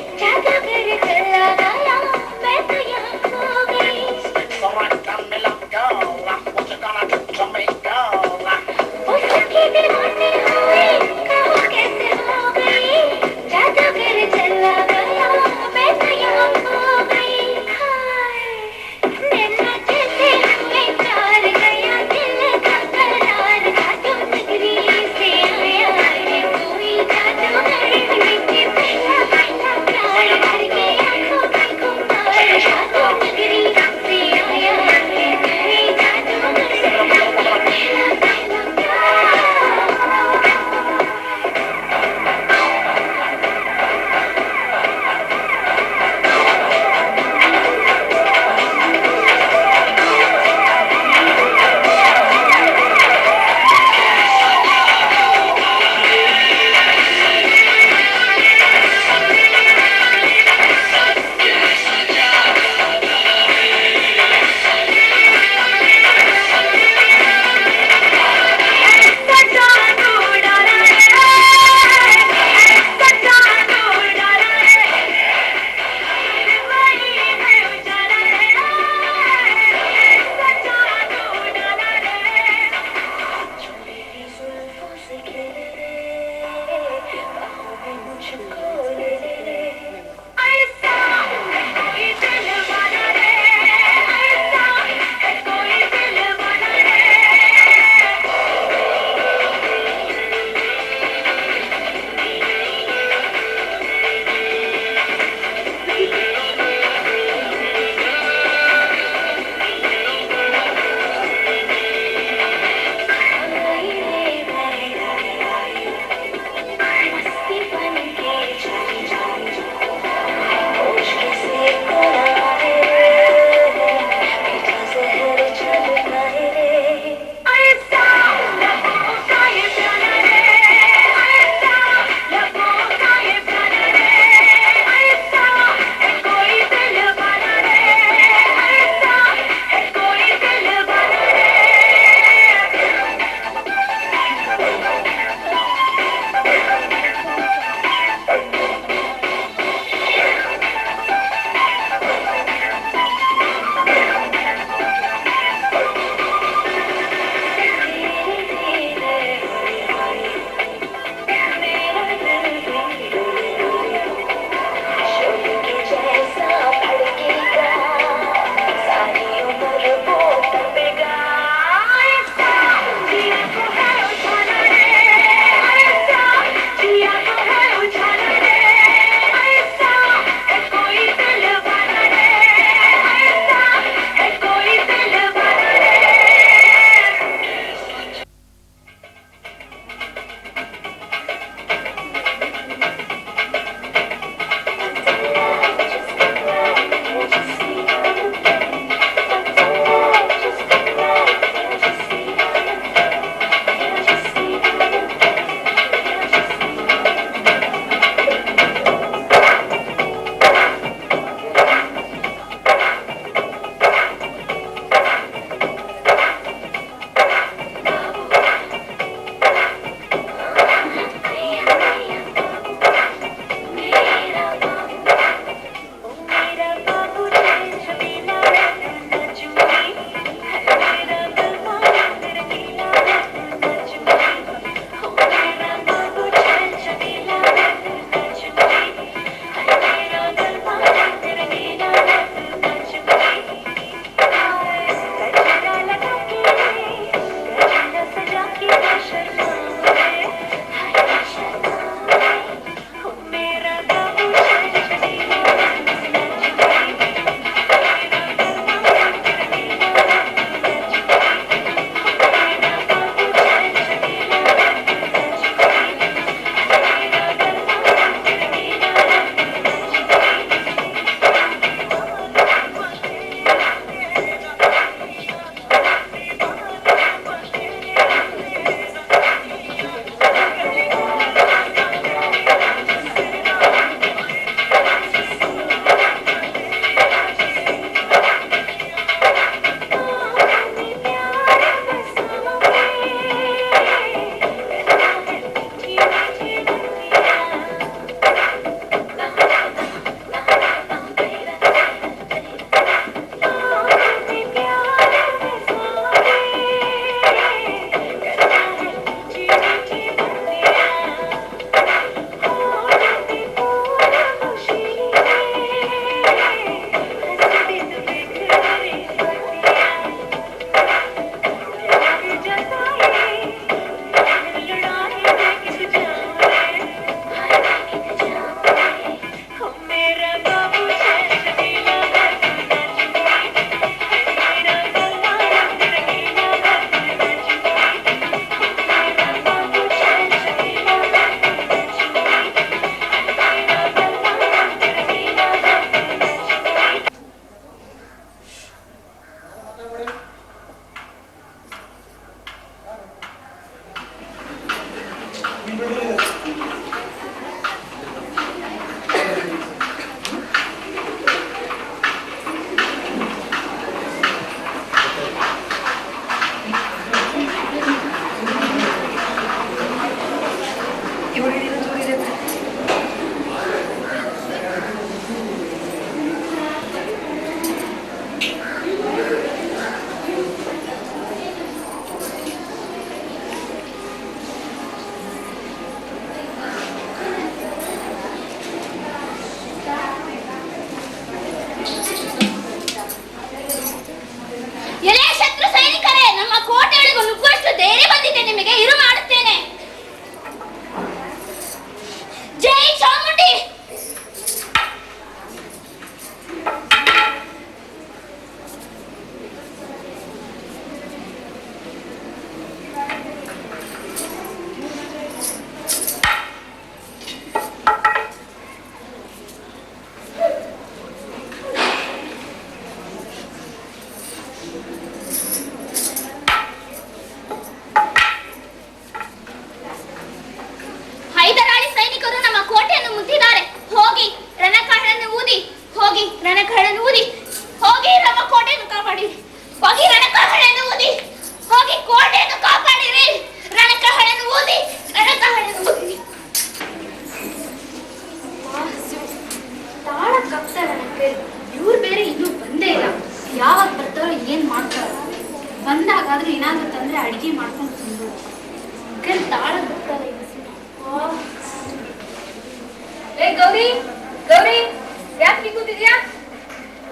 ಎಲೆ ಶತ್ರು ಸೈನಿಕರೇ, ನಮ್ಮ ಕೋಟೆಯೊಳಗೆ ನುಗ್ಗುವಷ್ಟು ಧೈರ್ಯ ಬಂದಿದೆ ನಿಮಗೆ, ಇರು ಮಾಡುತ್ತೇನೆ. ಜೈ ಚಾಮುಂಡಿ. ಹೈದರಾಳಿ ಸೈನಿಕರು ನಮ್ಮ ಕೋಟೆಯನ್ನು ಮುತ್ತಿದ್ದಾರೆ. ಹೋಗಿ ರಣಕಹಳನ್ನು ಊದಿ, ಹೋಗಿ ರಣಕಹಳನ್ನು ಊದಿ, ಹೋಗಿ ನಮ್ಮ ಕೋಟೆಯನ್ನು ಕಾಪಾಡಿರಿ. ಹೋಗಿ ರಣಕಹಳನ್ನು ಊದಿ, ಹೋಗಿ ಕೋಟೆಯನ್ನು ಕಾಪಾಡಿರಿ. ರಣಕಹಳನ್ನು ಊದಿ, ರಣಕಹಳನ್ನು ಊದಿ. ತಾಳ ಕಪ್ತಾರ ಇವ್ರು ಬೇರೆ ಇನ್ನೂ ಬಂದೇ ಇಲ್ಲ. ಯಾವಾಗ ಬರ್ತಾರೋ ಏನ್ ಮಾಡ್ತಾರೋ, ಬಂದಾಗಾದ್ರೂ ಏನಾದ್ರೂ ತಂದ್ರೆ ಅಡಿಗೆ ಮಾಡ್ಕೊಂಡು ತಿಂದು ತಾಳ ಬರ್ತಾರ. ಗೌರಿ ಗೌರಿ, ಯಾಕೆ ಕೂತಿದ್ಯಾ?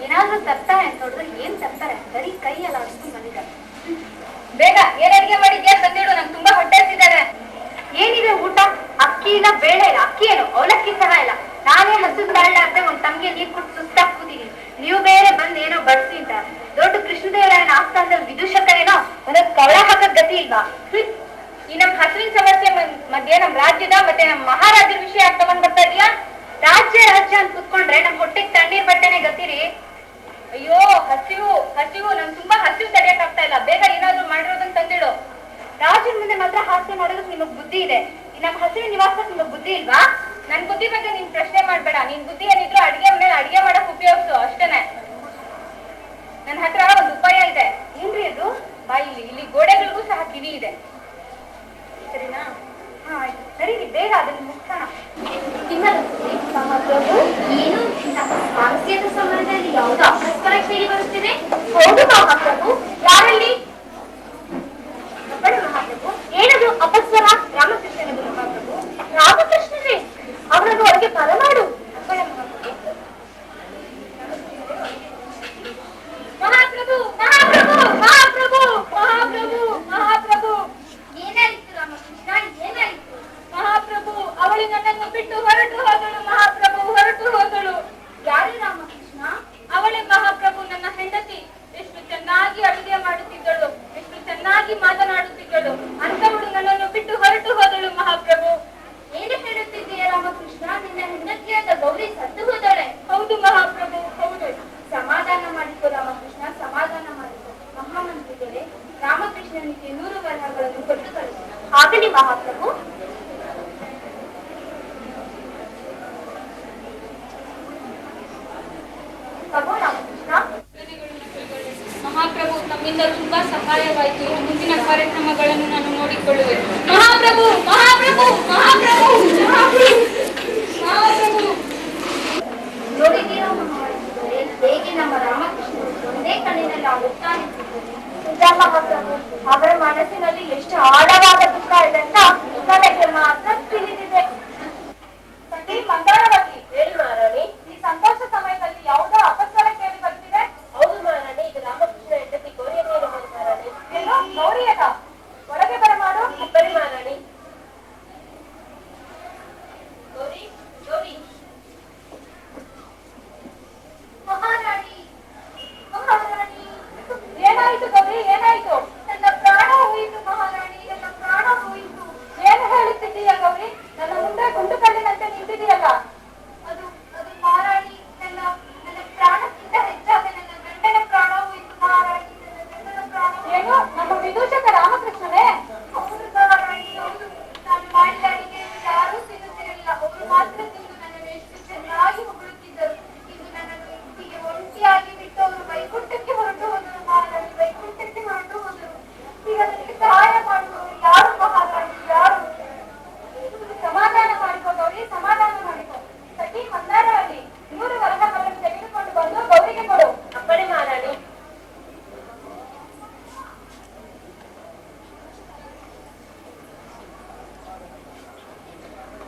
ಏನಾದ್ರೂ ತರ್ತಾರೆ ಅಂತ ನೋಡಿದ್ರೆ ಏನ್ ತರ್ತಾರೆ? ಬರೀ ಕೈಯಲ್ಲ ಅಷ್ಟು ಬಂದಿದ್ದಾರೆ. ಬೇಗ ಏನ್ ಅಡಿಗೆ ಮಾಡಿದ್ಯಾ ತಂದಿಡು, ನಂಗೆ ತುಂಬಾ ಹೊಟ್ಟೆ ಹಸಿದ್ದಾರೆ. ಏನಿದೆ ಊಟ? ಅಕ್ಕಿ ಇಲ್ಲ, ಬೇಳೆ ಇಲ್ಲ. ಅಕ್ಕಿ ಏನು ಅವಲಕ್ಕಿ ಸಹ ಇಲ್ಲ. ನಾನೇ ಹಸಿರು ತಾಳ್ಲಾರ್ದೆ ಒಂದ್ ತಮ್ಗೆ ನೀರ್ ಕೊಟ್ಟು ಸುಸ್ತಾಗ್ ಕೂತೀನಿ. ನೀವು ಬೇರೆ ಬಂದ್ ಏನೋ ಬಡ್ಸಿ ಅಂತ. ದೊಡ್ಡ ಕೃಷ್ಣದೇವರಾಯನ ಆಸ್ಥಾನದಲ್ಲಿ ವಿದೂಷಕರೇನೋ ಒಂದೊಂದು ಕವಳ ಹಾಕಕ್ ಗತಿ ಇಲ್ವಾ? ಈ ನಮ್ ಹಸಿರಿನ ಸಮಸ್ಯೆ ಮಧ್ಯೆ ನಮ್ ರಾಜ್ಯದ ಮತ್ತೆ ನಮ್ ಮಹಾರಾಜರ ವಿಷಯ ತಗೊಂಡ್ ಬರ್ತಾ ಇದೀಯಾ? ರಾಜ್ಯ ರಾಜ್ಯ ಅಂತ ಕುತ್ಕೊಂಡ್ರೆ ನಮ್ ಹೊಟ್ಟೆಗೆ ತಣ್ಣೀರ್ ಬಟ್ಟೆನೆ ಗತಿರಿ. ಅಯ್ಯೋ ಹಸಿವು ಹಸಿವು, ನಮ್ ತುಂಬಾ ಹಸಿವು ತಡೆಯಕ್ ಆಗ್ತಾ ಇಲ್ಲ. ಬೇಗ ಏನಾದ್ರು ಮಾಡಿರೋದನ್ನ ತಂದಿಡು. ರಾಜನ ಮುಂದೆ ಮಾತ್ರ ಹಾಸ್ಯ ಮಾಡೋದಕ್ಕೆ ನಿಮಗ್ ಬುದ್ಧಿ ಇದೆ, ನಮ್ ಹಸಿರು ನಿವಾಸಕ್ಕೆ ನಿಮಗ್ ಬುದ್ಧಿ ಇಲ್ವಾ? ನನ್ ಬುದ್ಧಿ ಬಗ್ಗೆ ನೀನ್ ಪ್ರಶ್ನೆ ಮಾಡ್ಬೇಡ. ನೀನ್ ಬುದ್ಧಿ ಏನಿದ್ರು ಅಡಿಗೆ ಮನೆ ಅಡಿಗೆ ಮಾಡಕ್ ಉಪಯೋಗಿಸು ಅಷ್ಟೇನೆ. ನನ್ ಹತ್ರ ಒಂದು ಉಪಾಯ ಇದೆ. ಏನ್ರಿ ಅದು? ಬಾ, ಇಲ್ಲಿ ಗೋಡೆಗಳಿಗೂ ಸಹ ಕಿವಿ ಇದೆ, ಸರಿನಾ? ಹಾ ಆಯ್ತು, ಸರಿ ಬೇಗ ಅದನ್ನ ಮುಗ್ಸೋಣ. ಮಹಾಪ್ರಭು, ಏನು ಸಾಂಸ್ಕೃತಿಕ ಸಮಯದಲ್ಲಿ ಯಾವುದೋ ಅಪಸ್ವರ ಕೇಳಿ ಬರುತ್ತಿದೆ? ಹೌದು ಮಹಾಪ್ರಭು. ಯಾರಲ್ಲಿ? ಮಹಾಪ್ರಭು, ಏನದು ಅಪಸ್ವರ? ರಾಮಕೃಷ್ಣನದು ಮಹಾಪ್ರಭು. ರಾಮಕೃಷ್ಣನೇ? ಅವರನ್ನು ಒಳಗೆ ಬರಮಾಡು. ಮಹಾಪ್ರಭು ಮಹಾಪ್ರಭು ಮಹಾಪ್ರಭು ಮಹಾಪ್ರಭು ಮಹಾಪ್ರಭು. ಏನಾಯಿತು ರಾಮಕೃಷ್ಣ, ಏನಾಯಿತು? ಮಹಾಪ್ರಭು, ಅವಳು ನನ್ನನ್ನು ಬಿಟ್ಟು ಹೊರಟು ಹೋದಳು. ಮಹಾಪ್ರಭು, ಹೊರಟು ಹೋದಳು. ಯಾರು ರಾಮಕೃಷ್ಣ? ಅವಳೇ ಮಹಾಪ್ರಭು, ನನ್ನ ಹೆಂಡತಿ. ಎಷ್ಟು ಚೆನ್ನಾಗಿ ಅಡುಗೆ ಮಾಡುತ್ತಿದ್ದಳು, ಎಷ್ಟು ಚೆನ್ನಾಗಿ ಮಾತನಾಡುತ್ತಿದ್ದಳು. ಅಂತವಳು ನನ್ನನ್ನು ಬಿಟ್ಟು ಹೊರಟು ಹೋದಳು. ಮಹಾಪ್ರಭು, ಏನು ಹೇಳುತ್ತಿದ್ದೀಯ ರಾಮಕೃಷ್ಣ? ನಿನ್ನ ಹೆಂಡತಿಯಾದ ಗೌರಿ ಸತ್ತು ಹೋದಳೆ? ಹೌದು ಮಹಾಪ್ರಭು, ಹೌದು. ಸಮಾಧಾನ ಮಾಡಿಕೊ ರಾಮಕೃಷ್ಣ, ಸಮಾಧಾನ ಮಾಡಿಕೊ. ಮಹಾಮಂತ್ರಿಗಳೇ, ರಾಮಕೃಷ್ಣನಿಗೆ 100 ವರಹಗಳನ್ನು ಕೊಟ್ಟು ಕಳಿಸಿ. ಆಗಲಿ ಮಹಾಪ್ರಭು. ಮಹಾಪ್ರಭು, ನಮ್ಮಿಂದ ತುಂಬಾ ಸಹಾಯವಾಯಿತು. ಮುಂದಿನ ಕಾರ್ಯಕ್ರಮಗಳನ್ನು ನಾನು ನೋಡಿಕೊಳ್ಳುವೆ. ಮಹಾಪ್ರಭು ಮಹಾಪ್ರಭು ಮಹಾಪ್ರಭು ಮಹಾಪ್ರಭು. ನೋಡಿದ್ದೀರಾ ಮಹಾರಾಜರೇ, ಹೇಗೆ ನಮ್ಮ ರಾಮಕೃಷ್ಣ ಒಂದೇ ಕಣ್ಣಿನಲ್ಲಿ ಆಗುತ್ತಾ ನಿಂತಿದ್ದಾರೆ. ನಿಜ ಮಹಾಪ್ರಭು, ಅವರ ಮನಸ್ಸಿನಲ್ಲಿ ಎಷ್ಟು ಆಳವಾದ ದುಃಖ ಇದೆ ಅಂತ ನನಗೆ ಮಾತ್ರ ತಿಳಿದಿದೆ. ಸತಿ ಮಂಗಳವತಿ, ಹೇಳಿ ಮಹಾರಾಣಿ. ಈ ಸಂತೋಷ ಸಮಯದಲ್ಲಿ ಯಾವುದೋ ಅಪಸ್ವರ ಕೇಳಿ ಬರ್ತಿದೆ? ಹೌದು ಮಹಾರಾಣಿ, ಇದು ರಾಮಕೃಷ್ಣ ಹೆಂಡತಿ ಗೌರಿಯನ್ನು ಇರಬಹುದು ಮಹಾರಾಣಿ. ಏನು ಗೌರಿಯದ? ಒಳಗೆ ಬರಮಾಡು. ಬರಿ ಮಹಾರಾಣಿ. ಗೌರಿ ಗೌರಿ. ಮಹಾರಾಣಿ ಮಹಾರಾಣಿ. ಏನಾಯ್ತು ಗೌರಿ, ಏನಾಯ್ತು? ನನ್ನ ಪ್ರಾಣ ಹೋಯಿತು ಮಹಾರಾಣಿ, ನನ್ನ ಪ್ರಾಣ ಹೋಯಿತು.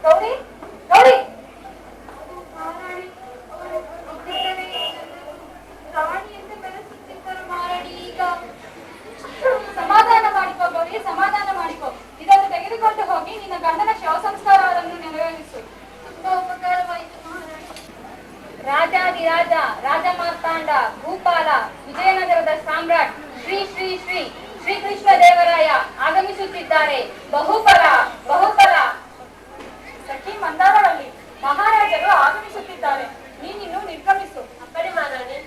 ಗೌರಿ ಗೌರಿ ಸಮಾಧಾನ ಮಾಡಿಕೋ ಗೌರಿ, ಸಮಾಧಾನ ಮಾಡಿಕೋ. ಇದನ್ನು ತೆಗೆದುಕೊಂಡು ಹೋಗಿ ನಿನ್ನ ಗಂಡನ ಶವ ಸಂಸ್ಕಾರವನ್ನು ನೆರವೇರಿಸು. ತುಂಬಾ ಉಪಕಾರವಾಯಿತು ಮಹಾರಾಣಿ. ರಾಜಾದಿರಾಜ ರಾಜ ಮಾರ್ತಾಂಡ ಭೂಪಾಲ ವಿಜಯನಗರದ ಸಾಮ್ರಾಟ್ ಶ್ರೀ ಶ್ರೀ ಶ್ರೀ ಶ್ರೀಕೃಷ್ಣ ದೇವರಾಯ ಆಗಮಿಸುತ್ತಿದ್ದಾರೆ. ಬಹುಫಲ ಬಹುಫಲ. ಸಖಿ ಮಂದಾರವಲ್ಲಿ, ಮಹಾರಾಜರು ಆಗಮಿಸುತ್ತಿದ್ದಾರೆ. ನೀನಿನ್ನು ನಿರ್ಗಮಿಸು. ಅಕ್ಕಡಿ ಮಹಾರಾಣಿ.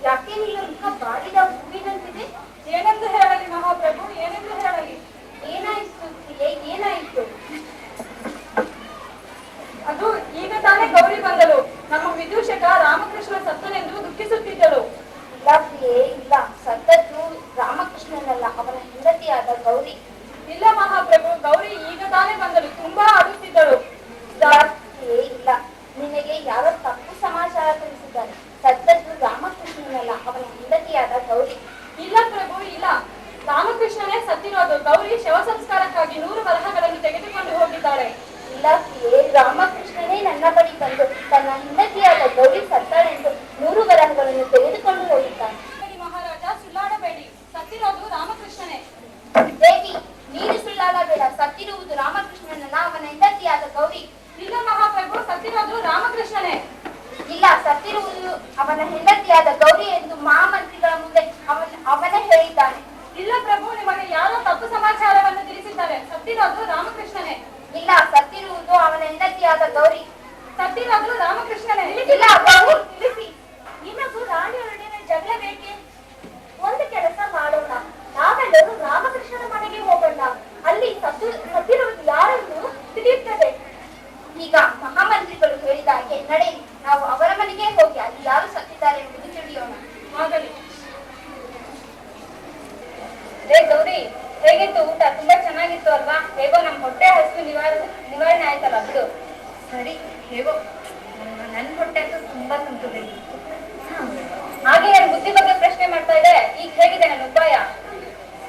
ಯಾಕೆ ನಿನ್ನ ಮುಖ ಬಾಡಿದ ಹೂವಿನಂತಿದೆ? ಏನೆಂದು ಹೇಳಲಿ ಮಹಾಪ್ರಭು, ಏನೆಂದು ಹೇಳಲಿ? ಏನಾಯಿತು ಏನಾಯಿತು? ಅದು ಈಗ ತಾನೇ ಗೌರಿ ಬಂದಳು. ನಮ್ಮ ವಿದೂಷಕ ರಾಮಕೃಷ್ಣ ಸತ್ತನೆಂದು ದುಃಖಿಸುತ್ತಿದ್ದಳು. ಇಲ್ಲ, ಸತ್ತದ್ದು ರಾಮಕೃಷ್ಣನಲ್ಲ, ಅವನ ಹೆಂಡತಿಯಾದ ಗೌರಿ. ಇಲ್ಲ ಮಹಾಪ್ರಭು, ಗೌರಿ ಈಗ ತಾನೇ ಬಂದಳು. ತುಂಬಾ ಅಳುತ್ತಿದ್ದಳು. ಇಲ್ಲ, ನಿನಗೆ ಯಾರೋ ತಪ್ಪು ಸಮಾಚಾರ ತಿಳಿಸಿದ್ದಾರೆ. ಸತ್ತದ್ದು ರಾಮಕೃಷ್ಣನಲ್ಲ, ಅವನ ಹೆಂಡತಿಯಾದ ಗೌರಿ. ಇಲ್ಲ ಪ್ರಭು, ಇಲ್ಲ, ರಾಮಕೃಷ್ಣನೇ ಸತ್ತಿರೋದು. ಗೌರಿ ಶವ ಸಂಸ್ಕಾರಕ್ಕಾಗಿ 100 ವರಹಗಳನ್ನು ತೆಗೆದುಕೊಂಡು ಹೋಗಿದ್ದಾಳೆ. ಇಲ್ಲ, ರಾಮಕೃಷ್ಣನೇ ನನ್ನ ಬಳಿ ಬಂದು ತನ್ನ ಹೆಂಡತಿಯಾದ ಗೌರಿ ಸತ್ತಾಳೆಂದು 100 ವರಹಗಳನ್ನು ತೆಗೆದುಕೊಂಡು ಹೋಗಿದ್ದಾನೆ. ಮಹಾರಾಜ, ಸುಳ್ಳಾಡಬೇಡಿ. ಸತ್ತಿರೋದು ರಾಮಕೃಷ್ಣನೇ. ದೇವಿ, ನೀನು ಸುಳ್ಳಾಡಬೇಡ. ಸತ್ತಿರುವುದು ರಾಮಕೃಷ್ಣನಲ್ಲ, ಅವನ ಹೆಂಡತಿಯಾದ ಗೌರಿ. ಇಲ್ಲ ಮಹಾಪ್ರಭು, ಸತ್ತಿರೋದು ರಾಮಕೃಷ್ಣನೇ. ಇಲ್ಲ, ಸತ್ತಿರುವುದು ಅವನ ಹೆಂಡತಿಯಾದ ಗೌರಿ ಎಂದು ಮಹಾಮಂತ್ರಿಗಳ ಮುಂದೆ ಅವನೇ ಹೇಳಿದ್ದಾನೆ. ಇಲ್ಲ ಪ್ರಭು, ನಿಮಗೆ ಯಾರೋ ತಪ್ಪು ಸಮಾಚಾರವನ್ನು ತಿಳಿಸಿದ್ದಾರೆ. ಸತ್ತಿರೋದು ರಾಮಕೃಷ್ಣನೇ. ಇಲ್ಲ, ಸತ್ತಿರುವುದು ಅವನ ಹೆಂಡತಿಯಾದ ಗೌರಿ. ಸತ್ತಿರೋದು ರಾಮಕೃಷ್ಣನೇ. ಇಲ್ಲ, ಗೌರಿ ತಿಳಿಸಿ. ನಿಮಗೂ ರಾಣಿಯೊಡನೆ ಜಗಳ ಬೇಕೆ? ಒಂದು ಕೆಲಸ ಮಾಡೋಣ, ನಾವೆಲ್ಲರೂ ರಾಮಕೃಷ್ಣನ ಮನೆಗೆ ಹೋಗೋಣ. ಅಲ್ಲಿ ಸತ್ತಿರುವುದು ಯಾರೆಂದು ತಿಳಿಯುತ್ತದೆ. ಈಗ ಮಹಾಮಂತ್ರಿಗಳು ಹೇಳಿದ ಹಾಗೆ ನಡೆಯಿರಿ. ನಾವು ಅವರ ಮನೆಗೆ ಹೋಗಿ ಅಲ್ಲಿ ಯಾರು ಸತ್ತಿದ್ದಾರೆ ಎಂಬುದು ತಿಳಿಯೋಣ. ಆಗಲಿ. ಗೌರಿ, ಹೇಗಿತ್ತು ಊಟ? ತುಂಬಾ ಚೆನ್ನಾಗಿತ್ತು ಅಲ್ವಾ? ಹೇಗೋ ನಮ್ಮ ಹೊಟ್ಟೆ ಹಸಿವು ನಿವಾರಣೆ ಆಯ್ತಲ್ಲ ಬಿಡು. ಸರಿ, ಹೇಗೋ ನನ್ನ ಹೊಟ್ಟೆ ಅಂತೂ ತುಂಬಾ ತುಂಬಿದೆ. ಹಾಗೆ ನನ್ನ ಬುದ್ಧಿ ಬಗ್ಗೆ ಪ್ರಶ್ನೆ ಮಾಡ್ತಾ ಇದೆ. ಈಗ ಹೇಗಿದೆ ನನ್ನ ಉಪಾಯ?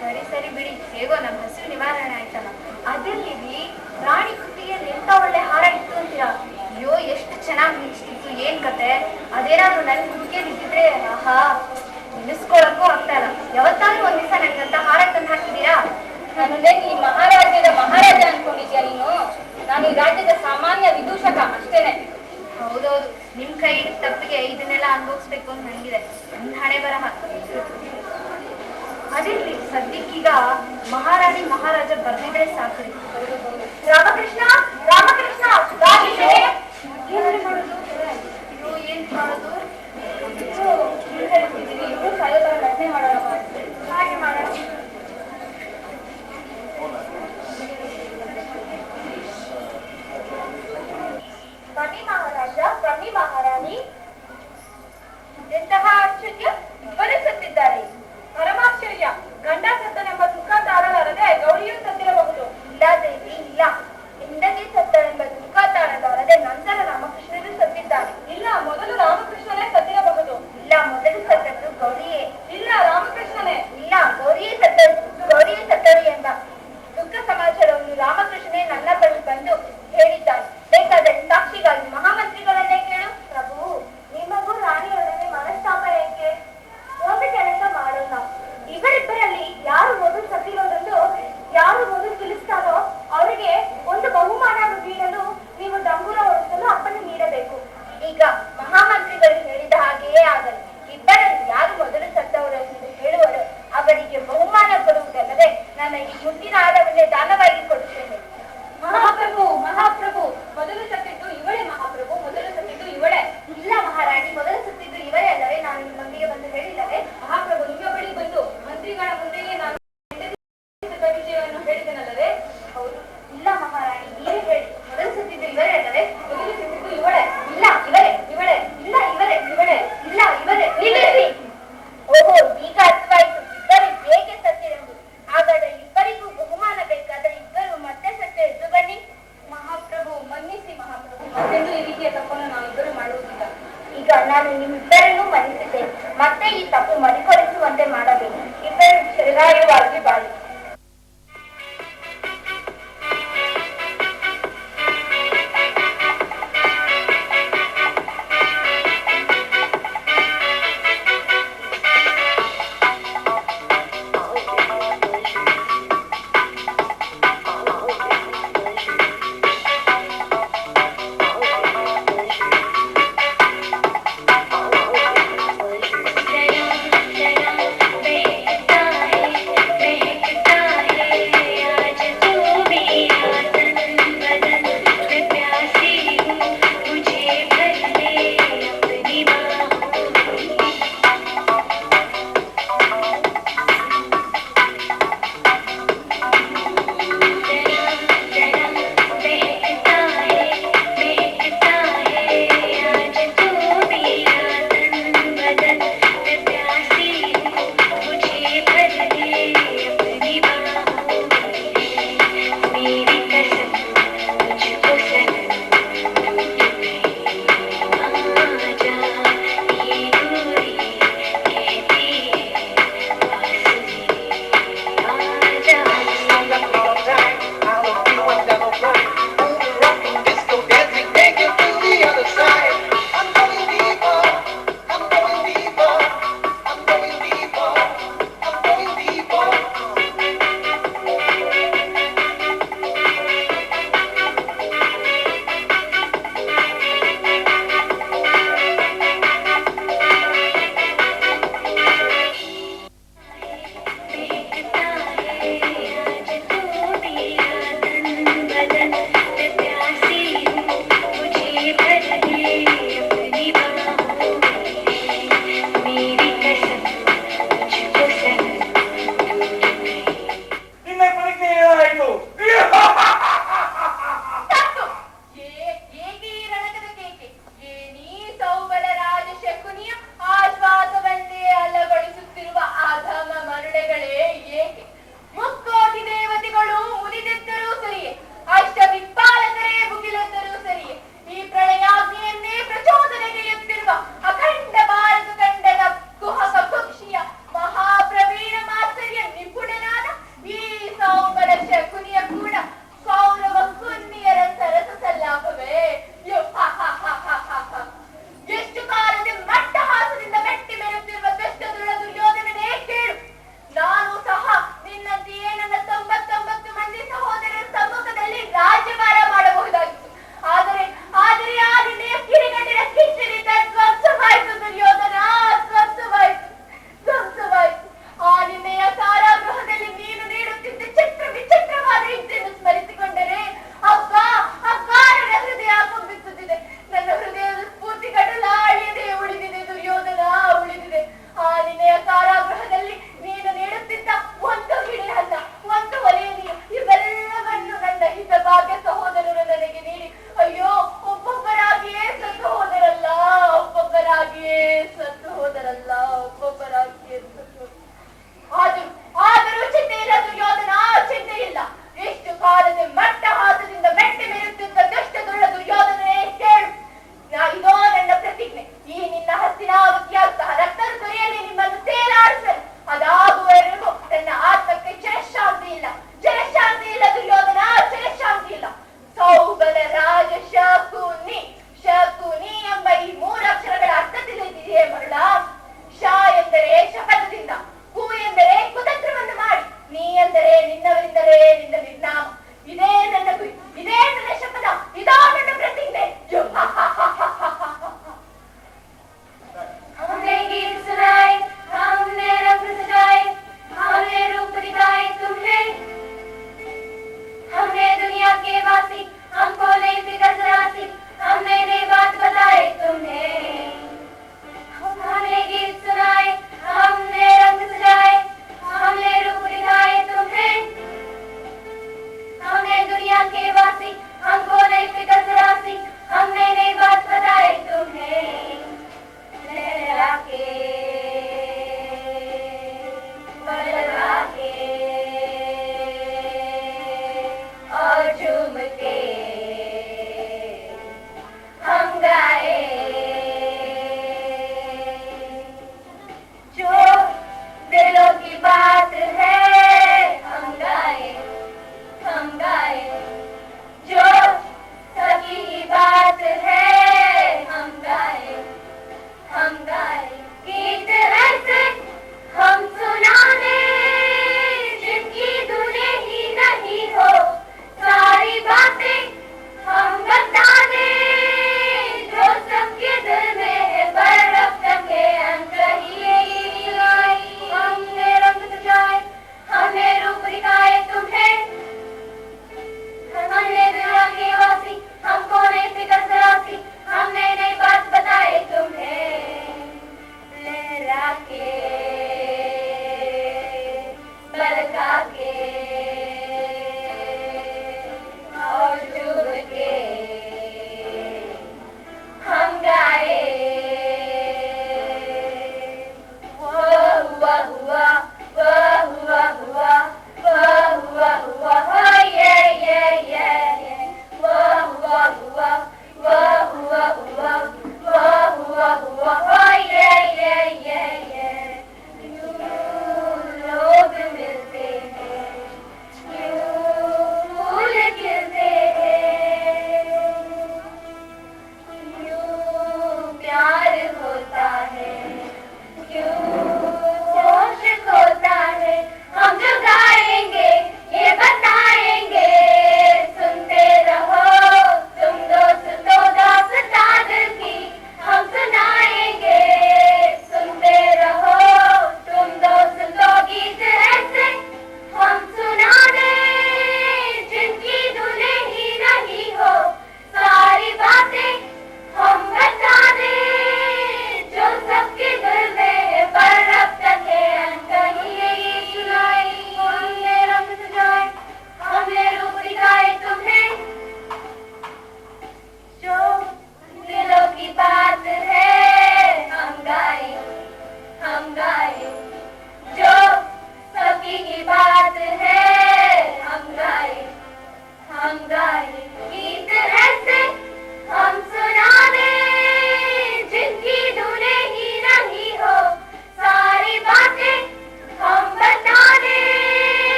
ಸರಿ ಸರಿ ಬಿಡಿ, ಹೇಗೋ ನಮ್ಮ ಹಸಿವು ನಿವಾರಣೆ ಆಯ್ತಲ್ಲ. ಅದಿರ್ಲಿ, ರಾಣಿ ಕುತ್ತಿಗೆ ಎಂತ ಒಳ್ಳೆ ಹಾರ ಇತ್ತು ಅಂತೀರಾ? ಅಯ್ಯೋ, ಎಷ್ಟು ಚೆನ್ನಾಗಿ ಮಿಂಚಿತ್ತು, ಏನ್ ಕತೆ? ಅದೇನಾದ್ರು ನನ್ ಹುಡುಗಿಗೆ ಬಿದ್ದಿದ್ರೆ ಆಹಾ, ನೆನೆಸ್ಕೊಳಕ್ಕೂ ಆಗ್ತಾ ಇಲ್ಲ. ಯಾವತ್ತಾದ್ರೂ ಒಂದ್ ದಿವಸ ನನ್ಗಂತ ಹಾರ ತಂದು ಹಾಕಿದೀರಾ? ನಾನೊಂದೇ ಈ ಮಹಾರಾಜ ಅನ್ಕೊಂಡಿದ್ಯಾ ನೀನು? ನಾನು ಈ ರಾಜ್ಯದ ಸಾಮಾನ್ಯ ವಿದೂಷಕ ಅಷ್ಟೇನೆ. ಹೌದೌದು, ನಿಮ್ ಕೈ ತಪ್ಪಿಗೆ ಇದನ್ನೆಲ್ಲ ಅನುಭವಿಸ್ಬೇಕು ಅಂತ ನನಗಿದೆ. ನನ್ನ ಹಣೆ ಬರಹ. ಅದಿರ್ಲಿ, ಸದ್ಯಕ್ಕೀಗ ಮಹಾರಾಣಿ ಮಹಾರಾಜ ಬರ್ದಿದ್ರೆ ಸಾಕ್ರಿ. ರಾಮಕೃಷ್ಣ ರಾಮಕೃಷ್ಣ ಏನ್ ಮಾಡೋದು? ಏನ್ ಮಾಡೋದು? ಹೇಳ್ತಿದ್ದೀನಿ, ಇವರು ಸಾಯೋತರ ರಚನೆ ಮಾಡೋಣ. ಹಾಗೆ ಮಾಡೋಣ. ಬನ್ನಿ ಮಹಾರಾಜ, ಬನ್ನಿ ಮಹಾರಾಣಿ. ಎಂತಹ ಆಶ್ಚರ್ಯ, ಇಬ್ಬರೇ ಸತ್ತಿದ್ದಾರೆ. ಪರಮಾಶ್ಚರ್ಯ, ಗಂಡ ಸತ್ತನೆಂಬ ದುಃಖ ತಾಳಲಾರದೆ ಗೌರಿಯೂ ಸತ್ತಿರಬಹುದು. ಇಲ್ಲ ದೇವಿ, ಇಲ್ಲ, ಹೆಂಡತಿ ಸತ್ತಳೆಂಬ ದುಃಖ ತಾಳಲಾರದೆ ನಂತರ ರಾಮಕೃಷ್ಣರು ಸತ್ತಿದ್ದಾರೆ. ಇಲ್ಲ, ಮೊದಲು ರಾಮಕೃಷ್ಣನೇ ಸತ್ತಿರಬಹುದು. ಇಲ್ಲ, ಮೊದಲು ಸತ್ತದ್ದು ಗೌರಿಯೇ. ಇಲ್ಲ, ರಾಮಕೃಷ್ಣನೇ. ಇಲ್ಲ, ಗೌರಿಯೇ ಸತ್ತಳು ಎಂಬ ದುಃಖ ಸಮಾಚಾರವನ್ನು ರಾಮಕೃಷ್ಣನೇ ನನ್ನ ಬಳಿ ಬಂದು ಹೇಳಿದ್ದಾನೆ. ಬೇಕಾದರೆ ಸಾಕ್ಷಿಗಾಗಿ ಮಹಾಮಂತ್ರಿಗಳನ್ನೇ ಕೇಳು. ಪ್ರಭು, ನಿಮಗೂ ರಾಣಿಯೊಡನೆ ಮನಸ್ತಾಪ ಏಕೆ? ಒಂದು ಕೆಲಸ ಮಾಡೋಣ, ಇವರಿಬ್ಬರಲ್ಲಿ ಯಾರು ಮೊದಲು ಸತ್ತಿರೋದನ್ನು ಯಾರು ಮೊದಲು ತಿಳಿಸ್ತಾರೋ ಅವರಿಗೆ ಒಂದು ಬಹುಮಾನ ಬೀಳಲು ನೀವು ಡಂಗುರ ಹೊಡೆಸಲು ಅಪ್ಪಣೆ ನೀಡಬೇಕು. ಈಗ ಮಹಾಮಂತ್ರಿಗಳು ಹೇಳಿದ ಹಾಗೆಯೇ ಆಗಲಿ. ಇಬ್ಬರಲ್ಲಿ ಯಾರು ಮೊದಲು ಸತ್ತವರು ಎಂದು ಹೇಳುವರು ಅವರಿಗೆ ಬಹುಮಾನ ಕೊಡುವುದಲ್ಲದೆ ನನಗೆ ಮುಟ್ಟಿನ ಆಹಾರವನ್ನೇ ದಾನವಾಗಿ ಕೊಡುತ್ತೇನೆ. ಮಹಾಪ್ರಭು ಮಹಾಪ್ರಭು, ಮೊದಲು ಸತ್ತಿದ್ದು ಇವಳೇ. ಮಹಾಪ್ರಭು, ಮೊದಲು ಸತ್ತಿದ್ದು ಇವಳೇ. ಇಲ್ಲ ಮಹಾರಾಣಿ, ಮೊದಲು ಸತ್ತಿದ್ದು ಇವರೇ ಅಲ್ಲವೇ? ನಾನು ನಿಮ್ಮೊಂದಿಗೆ ಬಂದು ಹೇಳಿಲ್ಲವೇ? ಮಹಾಪ್ರಭು, ನಿಮ್ಮ ಬಳಿ ಬಂದು ಮಂತ್ರಿಗಳ ಮುಂದೆಯೇ ನಾನು ವಿಷಯವನ್ನು ಹೇಳಿದನಲ್ಲವೇ? ಹೌದು. ಇಲ್ಲ ಮಹಾರಾಣಿ, ನೀವೇ ಹೇಳಿ. ಮೊದಲು ಸತ್ತಿದ್ದು ಇವರೇ ಅಲ್ಲವೇ? ಮೊದಲು ಸತ್ತಿದ್ದು ಇವಳೇ. ಇಲ್ಲ ಇವರೇ, ಇವಳೇ. ಇಲ್ಲ ಇವರೇ, ಇವಳೇ. ಇಲ್ಲ ಇವರೇ. ಓಹೋ, ಈಗ ಅರ್ಥವಾಯಿತು ಇಬ್ಬರು ಹೇಗೆ ಸತ್ತಿರೆಂದು. ಹಾಗಾದರೆ ಇಬ್ಬರಿಗೂ ಬಹುಮಾನ ಬೇಕಾದರೆ ಇಬ್ಬರು ನಿಮ್ಮಿಬ್ಬರನ್ನೂ ಮನ್ನಿಸಿದ್ದೇನೆ. ಮತ್ತೆ ಈ ತಪ್ಪು ಮರುಕಳಿಸುವಂತೆ ಮಾಡಬೇಡಿ. ಇಬ್ಬರು ಚಿರಗಾಯವಾಗಿ ಬಾಳಿ. Jai Ram, Jai Ram, Jai Ram, Jai Ram, Jai Ram,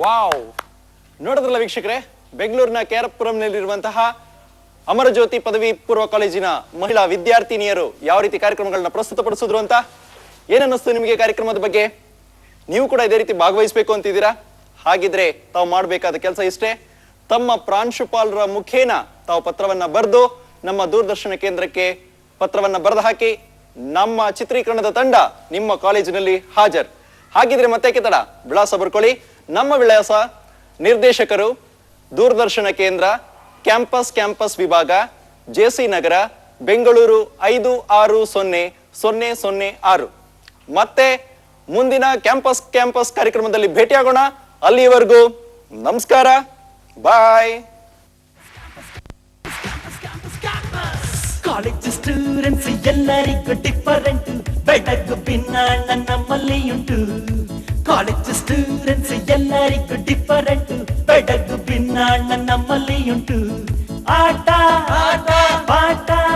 wow, ನೋಡಿದ್ರಲ್ಲ ವೀಕ್ಷಕರೇ, ಬೆಂಗಳೂರಿನ ಕೆಆರ್ಪುರಂನಲ್ಲಿರುವಂತಹ ಅಮರಜ್ಯೋತಿ ಪದವಿ ಪೂರ್ವ ಕಾಲೇಜಿನ ಮಹಿಳಾ ವಿದ್ಯಾರ್ಥಿನಿಯರು ಯಾವ ರೀತಿ ಕಾರ್ಯಕ್ರಮಗಳನ್ನ ಪ್ರಸ್ತುತಪಡಿಸಿದ್ರು ಅಂತ. ಏನನ್ನಿಸ್ತು ನಿಮಗೆ ಕಾರ್ಯಕ್ರಮದ ಬಗ್ಗೆ? ನೀವು ಕೂಡ ಇದೇ ರೀತಿ ಭಾಗವಹಿಸಬೇಕು ಅಂತಿದ್ದೀರಾ? ಹಾಗಿದ್ರೆ ತಾವು ಮಾಡಬೇಕಾದ ಕೆಲಸ ಇಷ್ಟೇ. ತಮ್ಮ ಪ್ರಾಂಶುಪಾಲರ ಮುಖೇನ ತಾವು ಪತ್ರವನ್ನ ಬರೆದು ನಮ್ಮ ದೂರದರ್ಶನ ಕೇಂದ್ರಕ್ಕೆ ಪತ್ರವನ್ನ ಬರೆದು ಹಾಕಿ ನಮ್ಮ ಚಿತ್ರೀಕರಣದ ತಂಡ ನಿಮ್ಮ ಕಾಲೇಜಿನಲ್ಲಿ ಹಾಜರ್. ಹಾಗಿದ್ರೆ ಮತ್ತೆ ತಡ, ವಿಳಾಸ ಬರ್ಕೊಳ್ಳಿ. ನಮ್ಮ ವಿಳಾಸ: ನಿರ್ದೇಶಕರು, ದೂರದರ್ಶನ ಕೇಂದ್ರ, ಕ್ಯಾಂಪಸ್ ವಿಭಾಗ, ಜೆಸಿ ನಗರ, ಬೆಂಗಳೂರು 560006. ಮತ್ತೆ ಮುಂದಿನ ಕ್ಯಾಂಪಸ್ ಕಾರ್ಯಕ್ರಮದಲ್ಲಿ ಭೇಟಿಯಾಗೋಣ. ಅಲ್ಲಿಯವರೆಗೂ ನಮಸ್ಕಾರ, ಬಾಯ್. ಕಾಲೇಜ್ ಸ್ಟೂಡೆಂಟ್ಸ್ ಎಲ್ಲರಿಗೂ ಡಿಫರೆಂಟ್, ಬೆಳಗು ಭಿನ್ನಾಣ ನಮ್ಮಲ್ಲಿ ಉಂಟು. ಕಾಲೇಜ್ ಸ್ಟೂಡೆಂಟ್ಸ್ ಎಲ್ಲರಿಗೂ ಡಿಫರೆಂಟ್, ಬೆಳಗು ಭಿನ್ನಾಣ ನಮ್ಮಲ್ಲಿ ಉಂಟು. ಆಟ ಪಾಠ